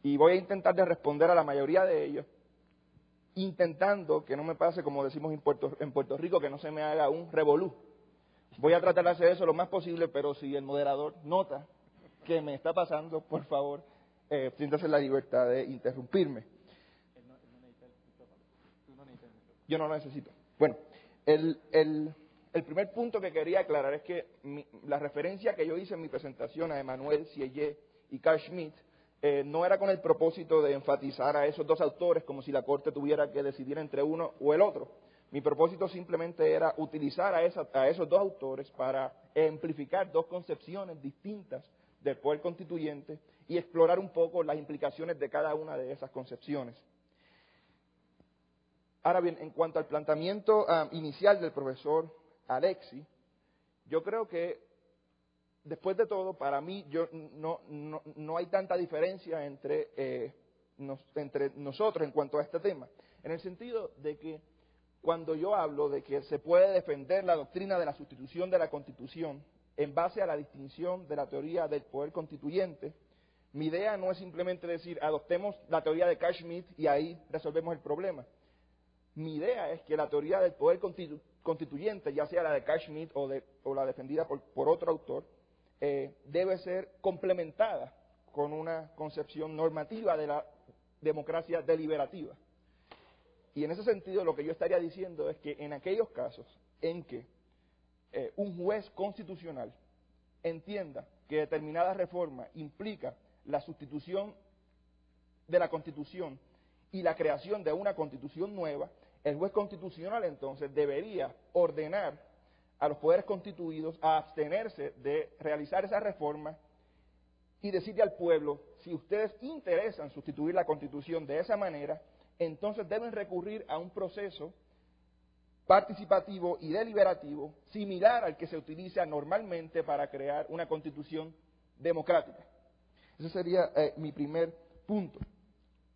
y voy a intentar de responder a la mayoría de ellos, intentando que no me pase como decimos en Puerto Rico, que no se me haga un revolú. Voy a tratar de hacer eso lo más posible, pero si el moderador nota que me está pasando, por favor, siéntase la libertad de interrumpirme. Yo no lo necesito. Bueno, el primer punto que quería aclarar es que la referencia que yo hice en mi presentación a Emmanuel Sieyès y Carl Schmitt no era con el propósito de enfatizar a esos dos autores como si la Corte tuviera que decidir entre uno o el otro. Mi propósito simplemente era utilizar a esos dos autores para ejemplificar dos concepciones distintas del poder constituyente y explorar un poco las implicaciones de cada una de esas concepciones. Ahora bien, en cuanto al planteamiento inicial del profesor Alexi, yo creo que, después de todo, para mí no hay tanta diferencia entre nosotros en cuanto a este tema, en el sentido de que cuando yo hablo de que se puede defender la doctrina de la sustitución de la Constitución en base a la distinción de la teoría del poder constituyente, mi idea no es simplemente decir, adoptemos la teoría de Carl Schmitt y ahí resolvemos el problema. Mi idea es que la teoría del poder constituyente, ya sea la de Carl Schmitt o la defendida por otro autor, debe ser complementada con una concepción normativa de la democracia deliberativa. Y en ese sentido lo que yo estaría diciendo es que en aquellos casos en que un juez constitucional entienda que determinada reforma implica la sustitución de la Constitución y la creación de una Constitución nueva, el juez constitucional entonces debería ordenar a los poderes constituidos a abstenerse de realizar esa reforma y decirle al pueblo, si ustedes interesan sustituir la Constitución de esa manera, entonces deben recurrir a un proceso participativo y deliberativo similar al que se utiliza normalmente para crear una Constitución democrática. Ese sería mi primer punto.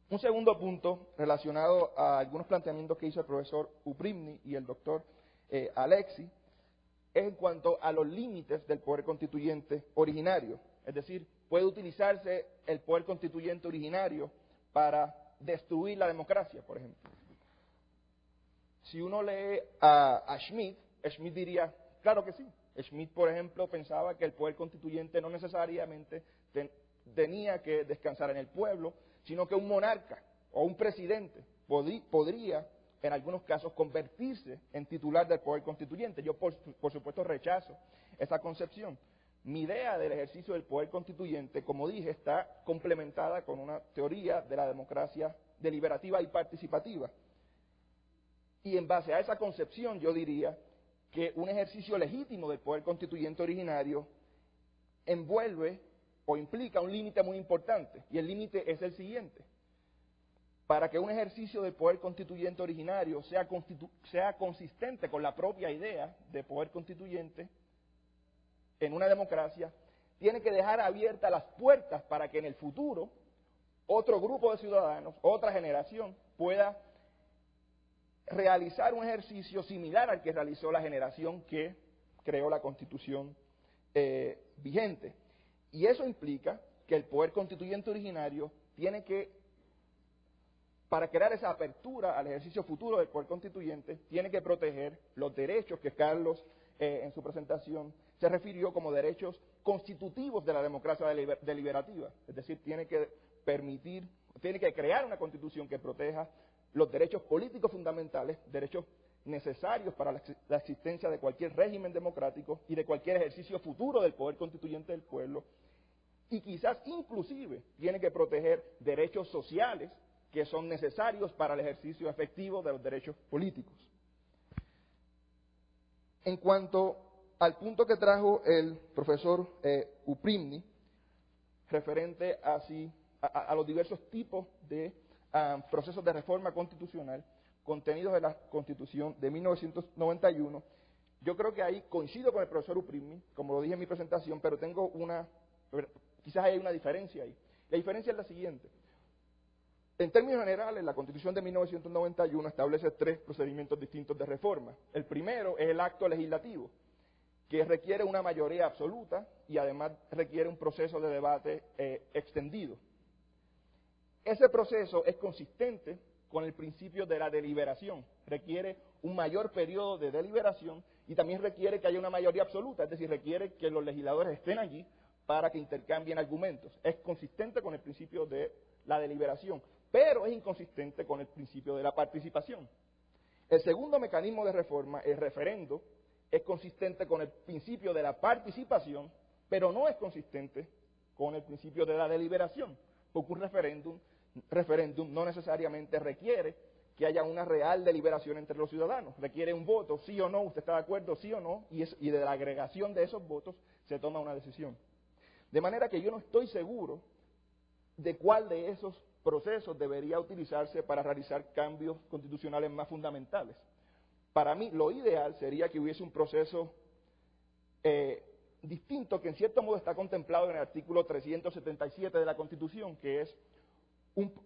Un segundo punto relacionado a algunos planteamientos que hizo el profesor Uprivni y el doctor Alexi es en cuanto a los límites del poder constituyente originario. Es decir, puede utilizarse el poder constituyente originario para destruir la democracia, por ejemplo. Si uno lee a Schmitt, Schmitt diría, claro que sí. Schmitt, por ejemplo, pensaba que el poder constituyente no necesariamente tenía que descansar en el pueblo, sino que un monarca o un presidente podría, en algunos casos, convertirse en titular del poder constituyente. Yo, por supuesto, rechazo esa concepción. Mi idea del ejercicio del poder constituyente, como dije, está complementada con una teoría de la democracia deliberativa y participativa. Y en base a esa concepción yo diría que un ejercicio legítimo del poder constituyente originario envuelve o implica un límite muy importante, y el límite es el siguiente. Para que un ejercicio del poder constituyente originario sea consistente con la propia idea de poder constituyente en una democracia, tiene que dejar abiertas las puertas para que en el futuro otro grupo de ciudadanos, otra generación, pueda realizar un ejercicio similar al que realizó la generación que creó la Constitución vigente. Y eso implica que el poder constituyente originario tiene que, para crear esa apertura al ejercicio futuro del poder constituyente, tiene que proteger los derechos que Carlos, en su presentación, se refirió como derechos constitutivos de la democracia deliberativa. Es decir, tiene que crear una constitución que proteja los derechos políticos fundamentales, derechos necesarios para la existencia de cualquier régimen democrático y de cualquier ejercicio futuro del poder constituyente del pueblo, y quizás inclusive tiene que proteger derechos sociales que son necesarios para el ejercicio efectivo de los derechos políticos. En cuanto al punto que trajo el profesor Uprimni, referente a los diversos tipos de procesos de reforma constitucional contenidos en la Constitución de 1991, yo creo que ahí coincido con el profesor Uprimni, como lo dije en mi presentación, pero quizás hay una diferencia ahí. La diferencia es la siguiente. En términos generales, la Constitución de 1991 establece 3 procedimientos distintos de reforma. El primero es el acto legislativo, que requiere una mayoría absoluta y además requiere un proceso de debate extendido. Ese proceso es consistente con el principio de la deliberación, requiere un mayor periodo de deliberación y también requiere que haya una mayoría absoluta, es decir, requiere que los legisladores estén allí para que intercambien argumentos. Es consistente con el principio de la deliberación, pero es inconsistente con el principio de la participación. El segundo mecanismo de reforma, el referendo, es consistente con el principio de la participación, pero no es consistente con el principio de la deliberación, porque un referéndum no necesariamente requiere que haya una real deliberación entre los ciudadanos, requiere un voto, sí o no, usted está de acuerdo, sí o no, y de la agregación de esos votos se toma una decisión. De manera que yo no estoy seguro de cuál de esos procesos debería utilizarse para realizar cambios constitucionales más fundamentales. Para mí, lo ideal sería que hubiese un proceso distinto, que en cierto modo está contemplado en el artículo 377 de la Constitución, que es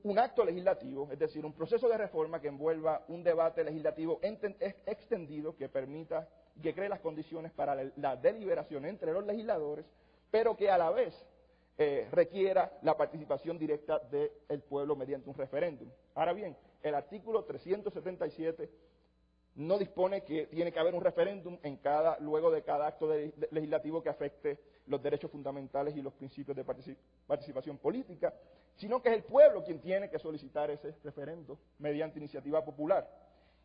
un acto legislativo, es decir, un proceso de reforma que envuelva un debate legislativo extendido que permita, que cree las condiciones para la deliberación entre los legisladores, pero que a la vez requiera la participación directa del pueblo mediante un referéndum. Ahora bien, el artículo 377 no dispone que tiene que haber un referéndum luego de cada acto legislativo que afecte los derechos fundamentales y los principios de participación política, sino que es el pueblo quien tiene que solicitar ese referéndum mediante iniciativa popular.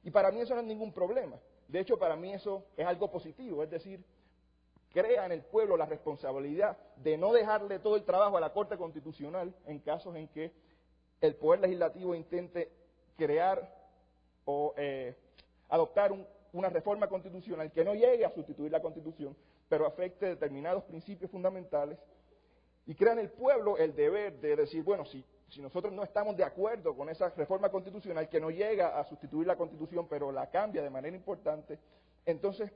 Y para mí eso no es ningún problema. De hecho, para mí eso es algo positivo, es decir, crea en el pueblo la responsabilidad de no dejarle todo el trabajo a la Corte Constitucional en casos en que el Poder Legislativo intente crear o adoptar una reforma constitucional que no llegue a sustituir la Constitución, pero afecte determinados principios fundamentales, y crea en el pueblo el deber de decir, bueno, si nosotros no estamos de acuerdo con esa reforma constitucional que no llega a sustituir la Constitución, pero la cambia de manera importante, entonces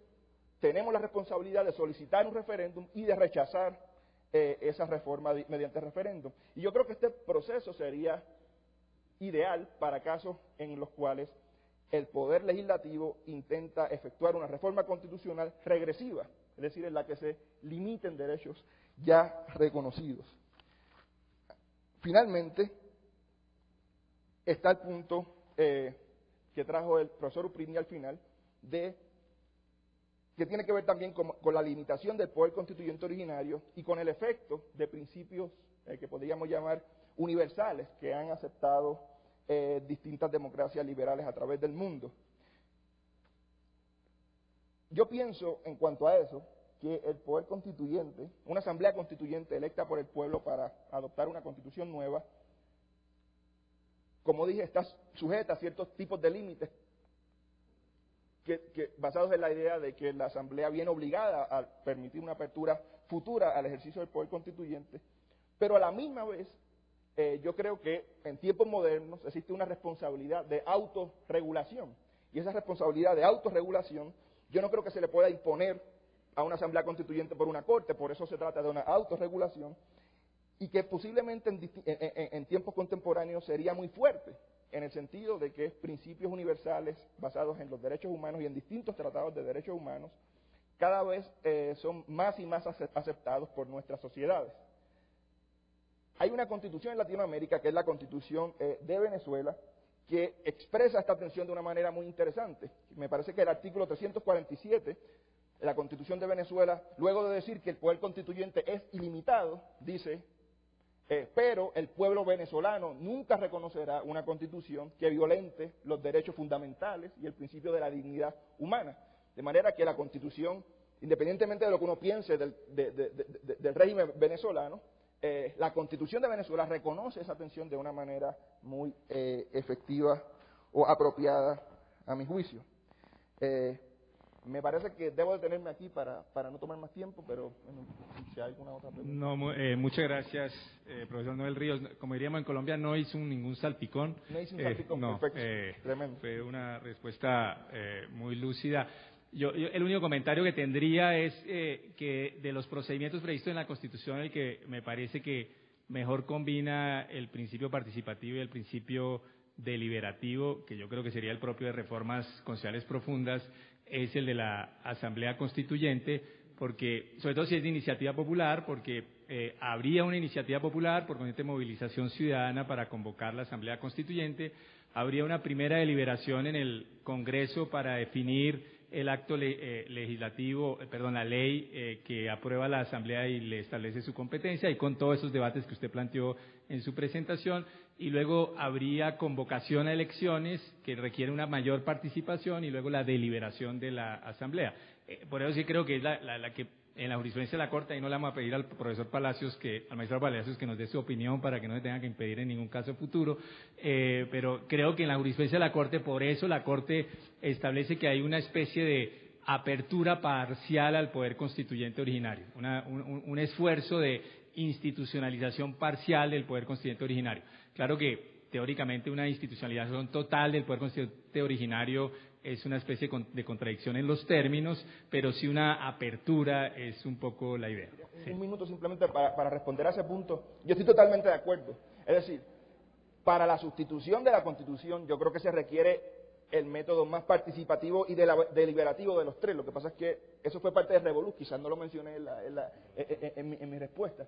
tenemos la responsabilidad de solicitar un referéndum y de rechazar esa reforma mediante referéndum. Y yo creo que este proceso sería ideal para casos en los cuales el Poder Legislativo intenta efectuar una reforma constitucional regresiva, es decir, en la que se limiten derechos ya reconocidos. Finalmente, está el punto que trajo el profesor Uprimni al final, que tiene que ver también con la limitación del poder constituyente originario y con el efecto de principios que podríamos llamar universales que han aceptado distintas democracias liberales a través del mundo. Yo pienso, en cuanto a eso, que el poder constituyente, una asamblea constituyente electa por el pueblo para adoptar una constitución nueva, como dije, está sujeta a ciertos tipos de límites que basados en la idea de que la asamblea viene obligada a permitir una apertura futura al ejercicio del poder constituyente, pero a la misma vez yo creo que en tiempos modernos existe una responsabilidad de autorregulación, y esa responsabilidad de autorregulación yo no creo que se le pueda imponer a una asamblea constituyente por una corte, por eso se trata de una autorregulación, y que posiblemente en tiempos contemporáneos sería muy fuerte, en el sentido de que principios universales basados en los derechos humanos y en distintos tratados de derechos humanos cada vez son más y más aceptados por nuestras sociedades. Hay una constitución en Latinoamérica, que es la Constitución de Venezuela, que expresa esta tensión de una manera muy interesante. Me parece que el artículo 347 de la Constitución de Venezuela, luego de decir que el poder constituyente es ilimitado, dice, pero el pueblo venezolano nunca reconocerá una constitución que violente los derechos fundamentales y el principio de la dignidad humana. De manera que la constitución, independientemente de lo que uno piense del régimen venezolano, la Constitución de Venezuela reconoce esa tensión de una manera muy efectiva o apropiada a mi juicio. Me parece que debo detenerme aquí para no tomar más tiempo, pero bueno, si hay alguna otra pregunta. No, muchas gracias, profesor Noel Ríos. Como diríamos en Colombia, no hizo ningún salpicón. No hizo un salpicón, no, perfecto, tremendo. Fue una respuesta muy lúcida. Yo el único comentario que tendría es que de los procedimientos previstos en la Constitución, el que me parece que mejor combina el principio participativo y el principio deliberativo, que yo creo que sería el propio de reformas constitucionales profundas, es el de la Asamblea Constituyente, porque, sobre todo si es de iniciativa popular, porque habría una iniciativa popular por consiguiente movilización ciudadana para convocar la Asamblea Constituyente, habría una primera deliberación en el Congreso para definir el acto legislativo, la ley que aprueba la Asamblea y le establece su competencia, y con todos esos debates que usted planteó en su presentación, y luego habría convocación a elecciones que requiere una mayor participación y luego la deliberación de la Asamblea. Por eso sí creo que es la que en la jurisprudencia de la Corte, ahí no le vamos a pedir al profesor Palacios, al maestro Palacios, que nos dé su opinión para que no se tenga que impedir en ningún caso futuro, pero creo que en la jurisprudencia de la Corte, por eso la Corte establece que hay una especie de apertura parcial al poder constituyente originario, un esfuerzo de institucionalización parcial del poder constituyente originario. Claro que teóricamente una institucionalización total del poder constituyente originario es una especie de contradicción en los términos, pero sí una apertura es un poco la idea. Sí. Un minuto simplemente para responder a ese punto. Yo estoy totalmente de acuerdo. Es decir, para la sustitución de la Constitución yo creo que se requiere el método más participativo y deliberativo de los tres. Lo que pasa es que eso fue parte de Revolú, quizás no lo mencioné en mi respuesta.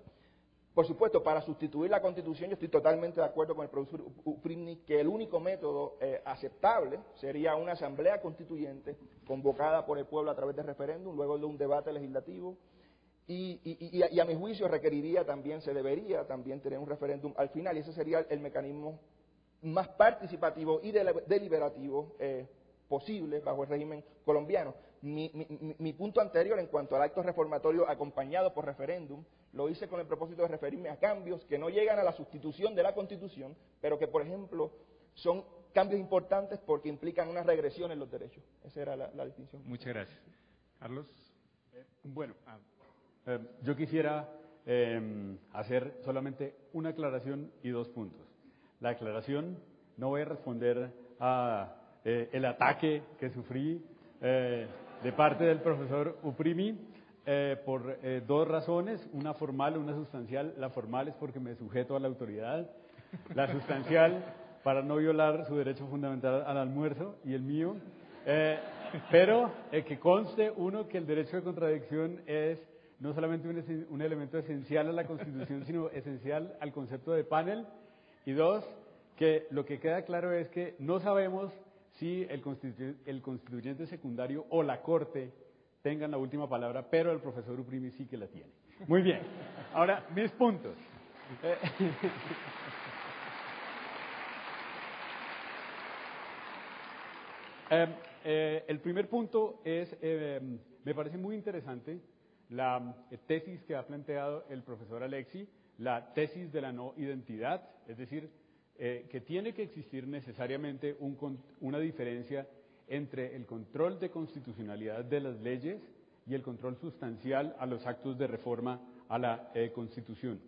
Por supuesto, para sustituir la Constitución yo estoy totalmente de acuerdo con el profesor Uprimni que el único método aceptable sería una asamblea constituyente convocada por el pueblo a través de referéndum, luego de un debate legislativo, y a mi juicio se debería también tener un referéndum al final, y ese sería el mecanismo más participativo y deliberativo posible bajo el régimen colombiano. Mi punto anterior en cuanto al acto reformatorio acompañado por referéndum, lo hice con el propósito de referirme a cambios que no llegan a la sustitución de la Constitución, pero que, por ejemplo, son cambios importantes porque implican una regresión en los derechos. Esa era la distinción. Muchas gracias. Carlos. Yo quisiera hacer solamente una aclaración y 2 puntos. La aclaración, no voy a responder a el ataque que sufrí de parte del profesor Uprimni por 2 razones, una formal y una sustancial. La formal es porque me sujeto a la autoridad, la sustancial para no violar su derecho fundamental al almuerzo y el mío, pero que conste, uno, que el derecho de contradicción es no solamente un elemento esencial a la Constitución, sino esencial al concepto de panel, y 2, que lo que queda claro es que no sabemos si el constituyente secundario o la Corte tengan la última palabra, pero el profesor Uprimni sí que la tiene. Muy bien. Ahora, mis puntos. El primer punto es, me parece muy interesante la tesis que ha planteado el profesor Alexi, la tesis de la no identidad, es decir, que tiene que existir necesariamente una diferencia entre el control de constitucionalidad de las leyes y el control sustancial a los actos de reforma a la Constitución.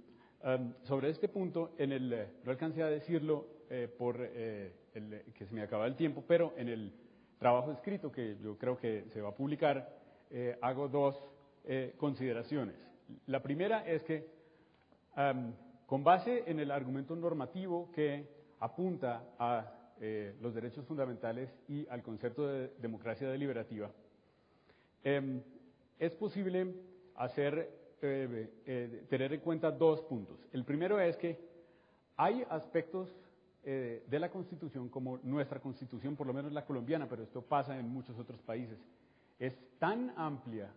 Sobre este punto, no alcancé a decirlo que se me acaba el tiempo, pero en el trabajo escrito que yo creo que se va a publicar, hago dos consideraciones. La primera es que, con base en el argumento normativo que apunta a los derechos fundamentales y al concepto de democracia deliberativa, es posible tener en cuenta dos puntos. El primero es que hay aspectos de la Constitución, como nuestra Constitución, por lo menos la colombiana, pero esto pasa en muchos otros países, es tan amplia,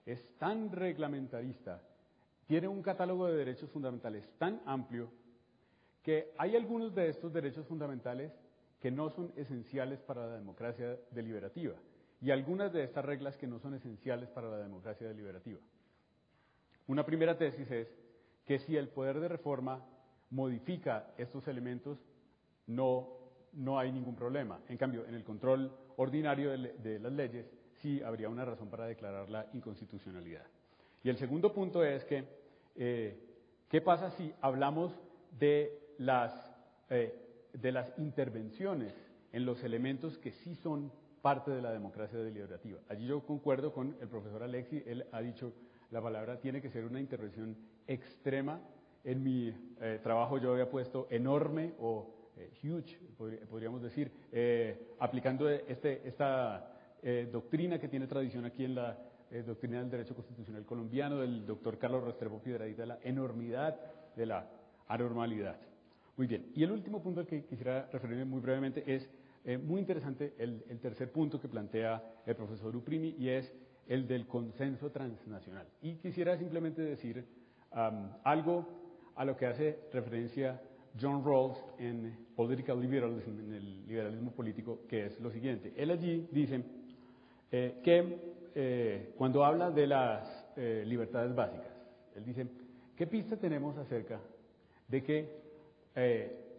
es tan reglamentarista, tiene un catálogo de derechos fundamentales tan amplio, que hay algunos de estos derechos fundamentales que no son esenciales para la democracia deliberativa, y algunas de estas reglas que no son esenciales para la democracia deliberativa. Una primera tesis es que si el poder de reforma modifica estos elementos, no hay ningún problema. En cambio, en el control ordinario de las leyes, sí habría una razón para declarar la inconstitucionalidad. Y el segundo punto es que, ¿qué pasa si hablamos de las intervenciones en los elementos que sí son parte de la democracia deliberativa? Allí yo concuerdo con el profesor Alexi, él ha dicho la palabra tiene que ser una intervención extrema. En mi trabajo yo había puesto enorme o huge, podríamos decir, aplicando esta doctrina que tiene tradición aquí en la doctrina del derecho constitucional colombiano del doctor Carlos Restrepo Piedradita, la enormidad de la anormalidad. Muy bien, y el último punto al que quisiera referirme muy brevemente es muy interesante el tercer punto que plantea el profesor Uprimi, y es el del consenso transnacional. Y quisiera simplemente decir algo a lo que hace referencia John Rawls en Political Liberalism, en el liberalismo político, que es lo siguiente. Él allí dice que cuando habla de las libertades básicas, él dice, ¿qué pista tenemos acerca de que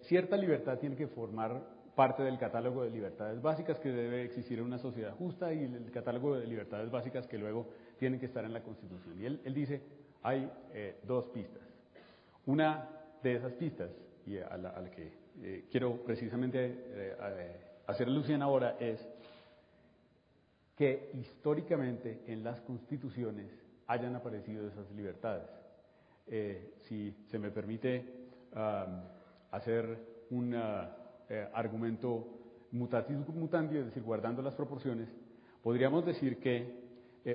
cierta libertad tiene que formar parte del catálogo de libertades básicas que debe existir en una sociedad justa y el catálogo de libertades básicas que luego tienen que estar en la Constitución? Y él dice, hay dos pistas. Una de esas pistas, y a la que quiero precisamente hacer alusión ahora, es que históricamente en las constituciones hayan aparecido esas libertades. Si se me permite hacer un argumento mutatis mutandis, es decir, guardando las proporciones, podríamos decir que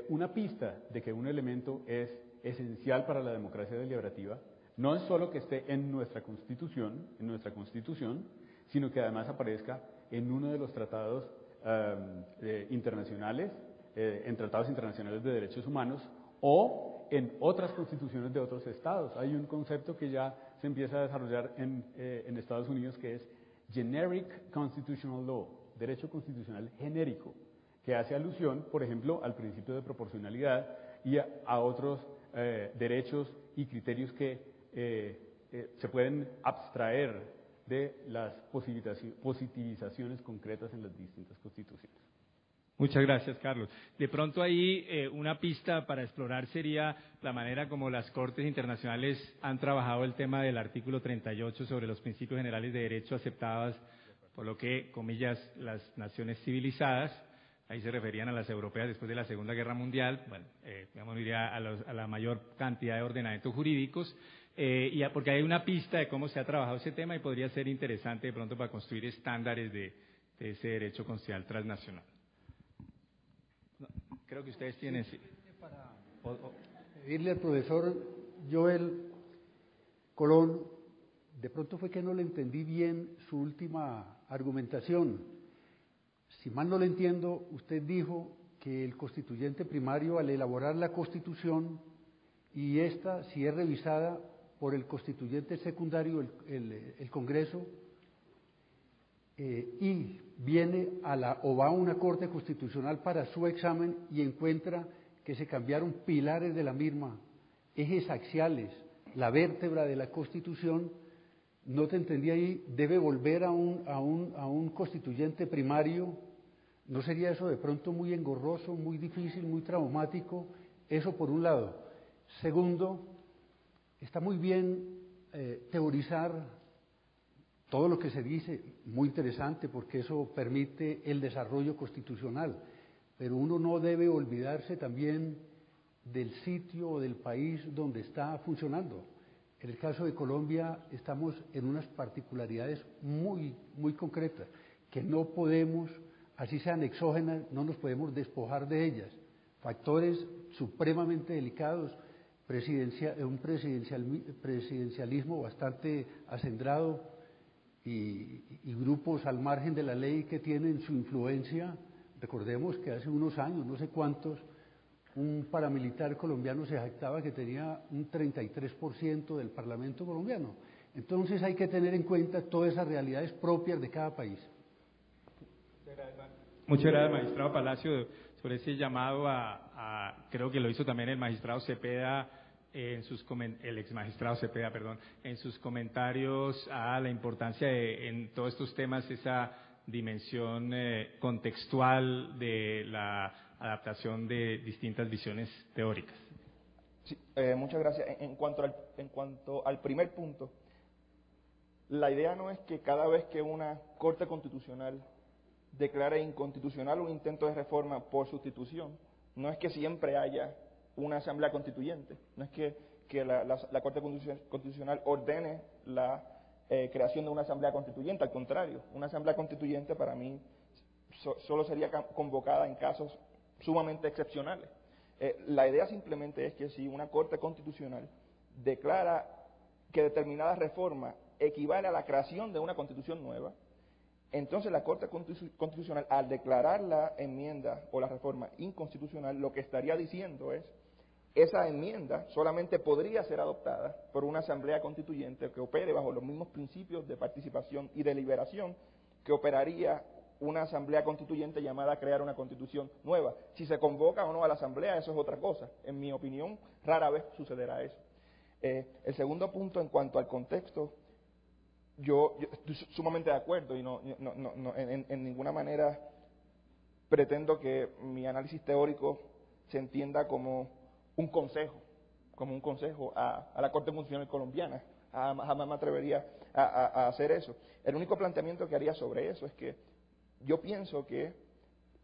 una pista de que un elemento es esencial para la democracia deliberativa no es solo que esté en nuestra Constitución, sino que además aparezca en uno de los tratados internacionales, en tratados internacionales de derechos humanos o en otras constituciones de otros estados. Hay un concepto que ya se empieza a desarrollar en Estados Unidos que es Generic Constitutional Law, derecho constitucional genérico, que hace alusión, por ejemplo, al principio de proporcionalidad y a otros derechos y criterios que se pueden abstraer de las positivizaciones concretas en las distintas constituciones. Muchas gracias, Carlos. De pronto ahí una pista para explorar sería la manera como las Cortes Internacionales han trabajado el tema del artículo 38 sobre los principios generales de derecho aceptados por lo que, comillas, las naciones civilizadas. Ahí se referían a las europeas después de la Segunda Guerra Mundial, bueno, digamos, diría a la mayor cantidad de ordenamientos jurídicos, porque hay una pista de cómo se ha trabajado ese tema y podría ser interesante de pronto para construir estándares de ese derecho constitucional transnacional. Creo que ustedes tienen... Sí. Para pedirle al profesor Joel Colón, de pronto fue que no le entendí bien su última argumentación. Si mal no le entiendo, usted dijo que el constituyente primario, al elaborar la Constitución, y esta, si es revisada por el constituyente secundario, el Congreso, y viene o va a una Corte Constitucional para su examen y encuentra que se cambiaron pilares de la misma, ejes axiales, la vértebra de la Constitución, no te entendí ahí, debe volver a un constituyente primario. ¿No sería eso de pronto muy engorroso, muy difícil, muy traumático? Eso por un lado. Segundo, está muy bien teorizar todo lo que se dice, muy interesante, porque eso permite el desarrollo constitucional, pero uno no debe olvidarse también del sitio o del país donde está funcionando. En el caso de Colombia estamos en unas particularidades muy, muy concretas, que no podemos, así sean exógenas, no nos podemos despojar de ellas. Factores supremamente delicados, un presidencialismo bastante acendrado y grupos al margen de la ley que tienen su influencia. Recordemos que hace unos años, no sé cuántos, un paramilitar colombiano se jactaba que tenía un 33% del Parlamento colombiano. Entonces hay que tener en cuenta todas esas realidades propias de cada país. Muchas gracias, magistrado Palacio, sobre ese llamado creo que lo hizo también el magistrado Cepeda, el ex magistrado Cepeda, perdón, en sus comentarios a la importancia en todos estos temas, esa dimensión contextual de la adaptación de distintas visiones teóricas. Sí, muchas gracias. En cuanto al primer punto, la idea no es que cada vez que una Corte Constitucional declare inconstitucional un intento de reforma por sustitución, no es que siempre haya una asamblea constituyente, no es que la Corte Constitucional ordene la creación de una asamblea constituyente, al contrario, una asamblea constituyente para mí solo sería convocada en casos sumamente excepcionales. La idea simplemente es que si una Corte Constitucional declara que determinada reforma equivale a la creación de una Constitución nueva, entonces la Corte Constitucional, al declarar la enmienda o la reforma inconstitucional, lo que estaría diciendo es esa enmienda solamente podría ser adoptada por una asamblea constituyente que opere bajo los mismos principios de participación y deliberación que operaría una asamblea constituyente llamada a crear una constitución nueva. Si se convoca o no a la asamblea, eso es otra cosa. En mi opinión, rara vez sucederá eso. El segundo punto, en cuanto al contexto, yo estoy sumamente de acuerdo y en ninguna manera pretendo que mi análisis teórico se entienda como un consejo a la Corte Constitucional colombiana. Jamás me atrevería a hacer eso. El único planteamiento que haría sobre eso es que yo pienso que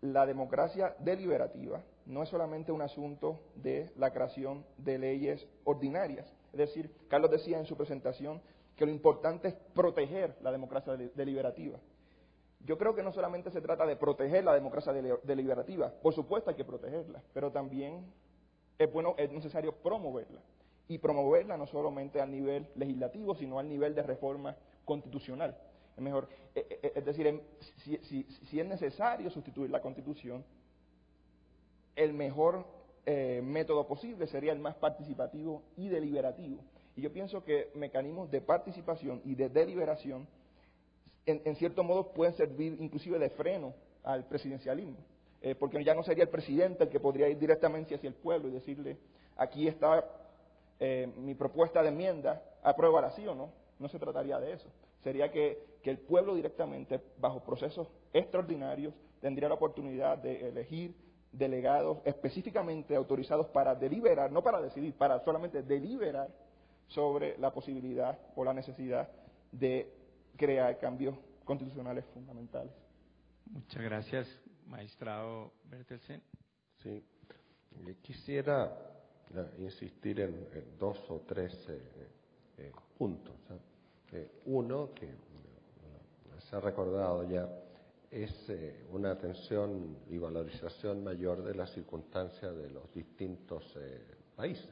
la democracia deliberativa no es solamente un asunto de la creación de leyes ordinarias. Es decir, Carlos decía en su presentación que lo importante es proteger la democracia deliberativa. Yo creo que no solamente se trata de proteger la democracia deliberativa, por supuesto hay que protegerla, pero también es necesario promoverla. Y promoverla no solamente al nivel legislativo, sino al nivel de reforma constitucional. Es decir, si es necesario sustituir la Constitución, el mejor método posible sería el más participativo y deliberativo. Y yo pienso que mecanismos de participación y de deliberación, en cierto modo, pueden servir inclusive de freno al presidencialismo, porque ya no sería el presidente el que podría ir directamente hacia el pueblo y decirle, aquí está mi propuesta de enmienda, apruébala sí o no. No se trataría de eso. Sería que el pueblo directamente, bajo procesos extraordinarios, tendría la oportunidad de elegir delegados específicamente autorizados para deliberar, no para decidir, para solamente deliberar sobre la posibilidad o la necesidad de crear cambios constitucionales fundamentales. Muchas gracias, magistrado Bertelsen. Sí, quisiera insistir en dos o tres puntos. Uno, que se ha recordado ya, es una atención y valorización mayor de las circunstancias de los distintos países.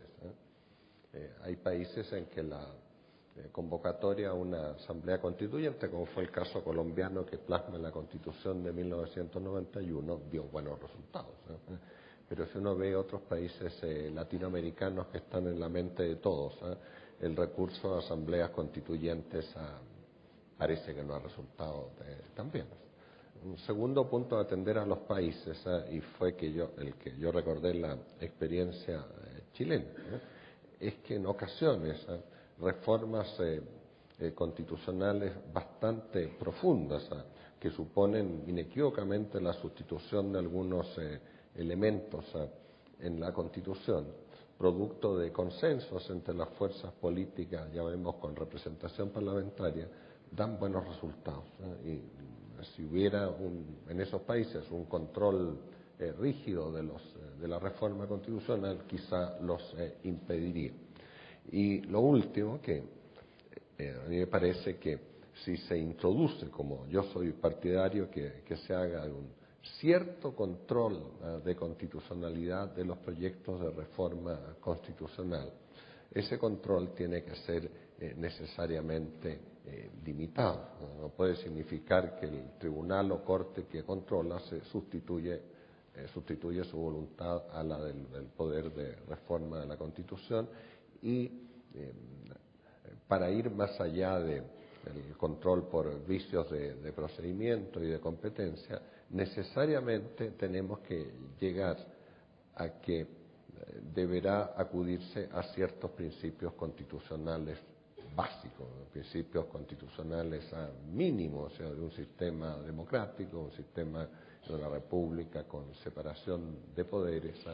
Hay países en que la convocatoria a una asamblea constituyente, como fue el caso colombiano que plasma en la Constitución de 1991, dio buenos resultados. Pero si uno ve otros países latinoamericanos que están en la mente de todos, el recurso a asambleas constituyentes parece que no ha resultado tan bien. un segundo punto a atender a los países, y fue el que yo recordé la experiencia chilena, es que en ocasiones reformas constitucionales bastante profundas, que suponen inequívocamente la sustitución de algunos elementos en la Constitución, producto de consensos entre las fuerzas políticas, ya vemos con representación parlamentaria, dan buenos resultados. Y si hubiera en esos países un control rígido de la reforma constitucional, quizá los impediría. Y lo último, que a mí me parece que si se introduce, como yo soy partidario, que se haga un cierto control de constitucionalidad de los proyectos de reforma constitucional, ese control tiene que ser necesariamente limitado. No puede significar que el tribunal o corte que controla se sustituye su voluntad a la del poder de reforma de la Constitución, y para ir más allá del control por vicios de procedimiento y de competencia, necesariamente tenemos que llegar a que deberá acudirse a ciertos principios constitucionales básicos, principios constitucionales mínimos, o sea, de un sistema democrático, un sistema de una república con separación de poderes,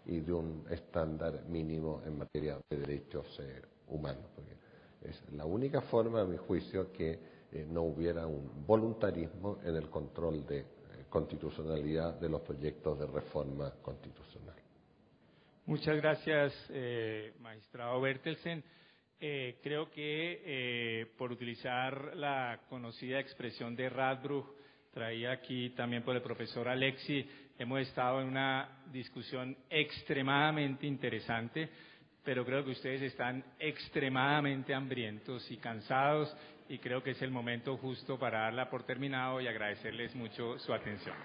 y de un estándar mínimo en materia de derechos humanos, porque es la única forma, a mi juicio, que no hubiera un voluntarismo en el control de constitucionalidad de los proyectos de reforma constitucional. Muchas gracias, magistrado Bertelsen. Creo que por utilizar la conocida expresión de Radbruch, traída aquí también por el profesor Alexi, hemos estado en una discusión extremadamente interesante, pero creo que ustedes están extremadamente hambrientos y cansados, y creo que es el momento justo para darla por terminado y agradecerles mucho su atención.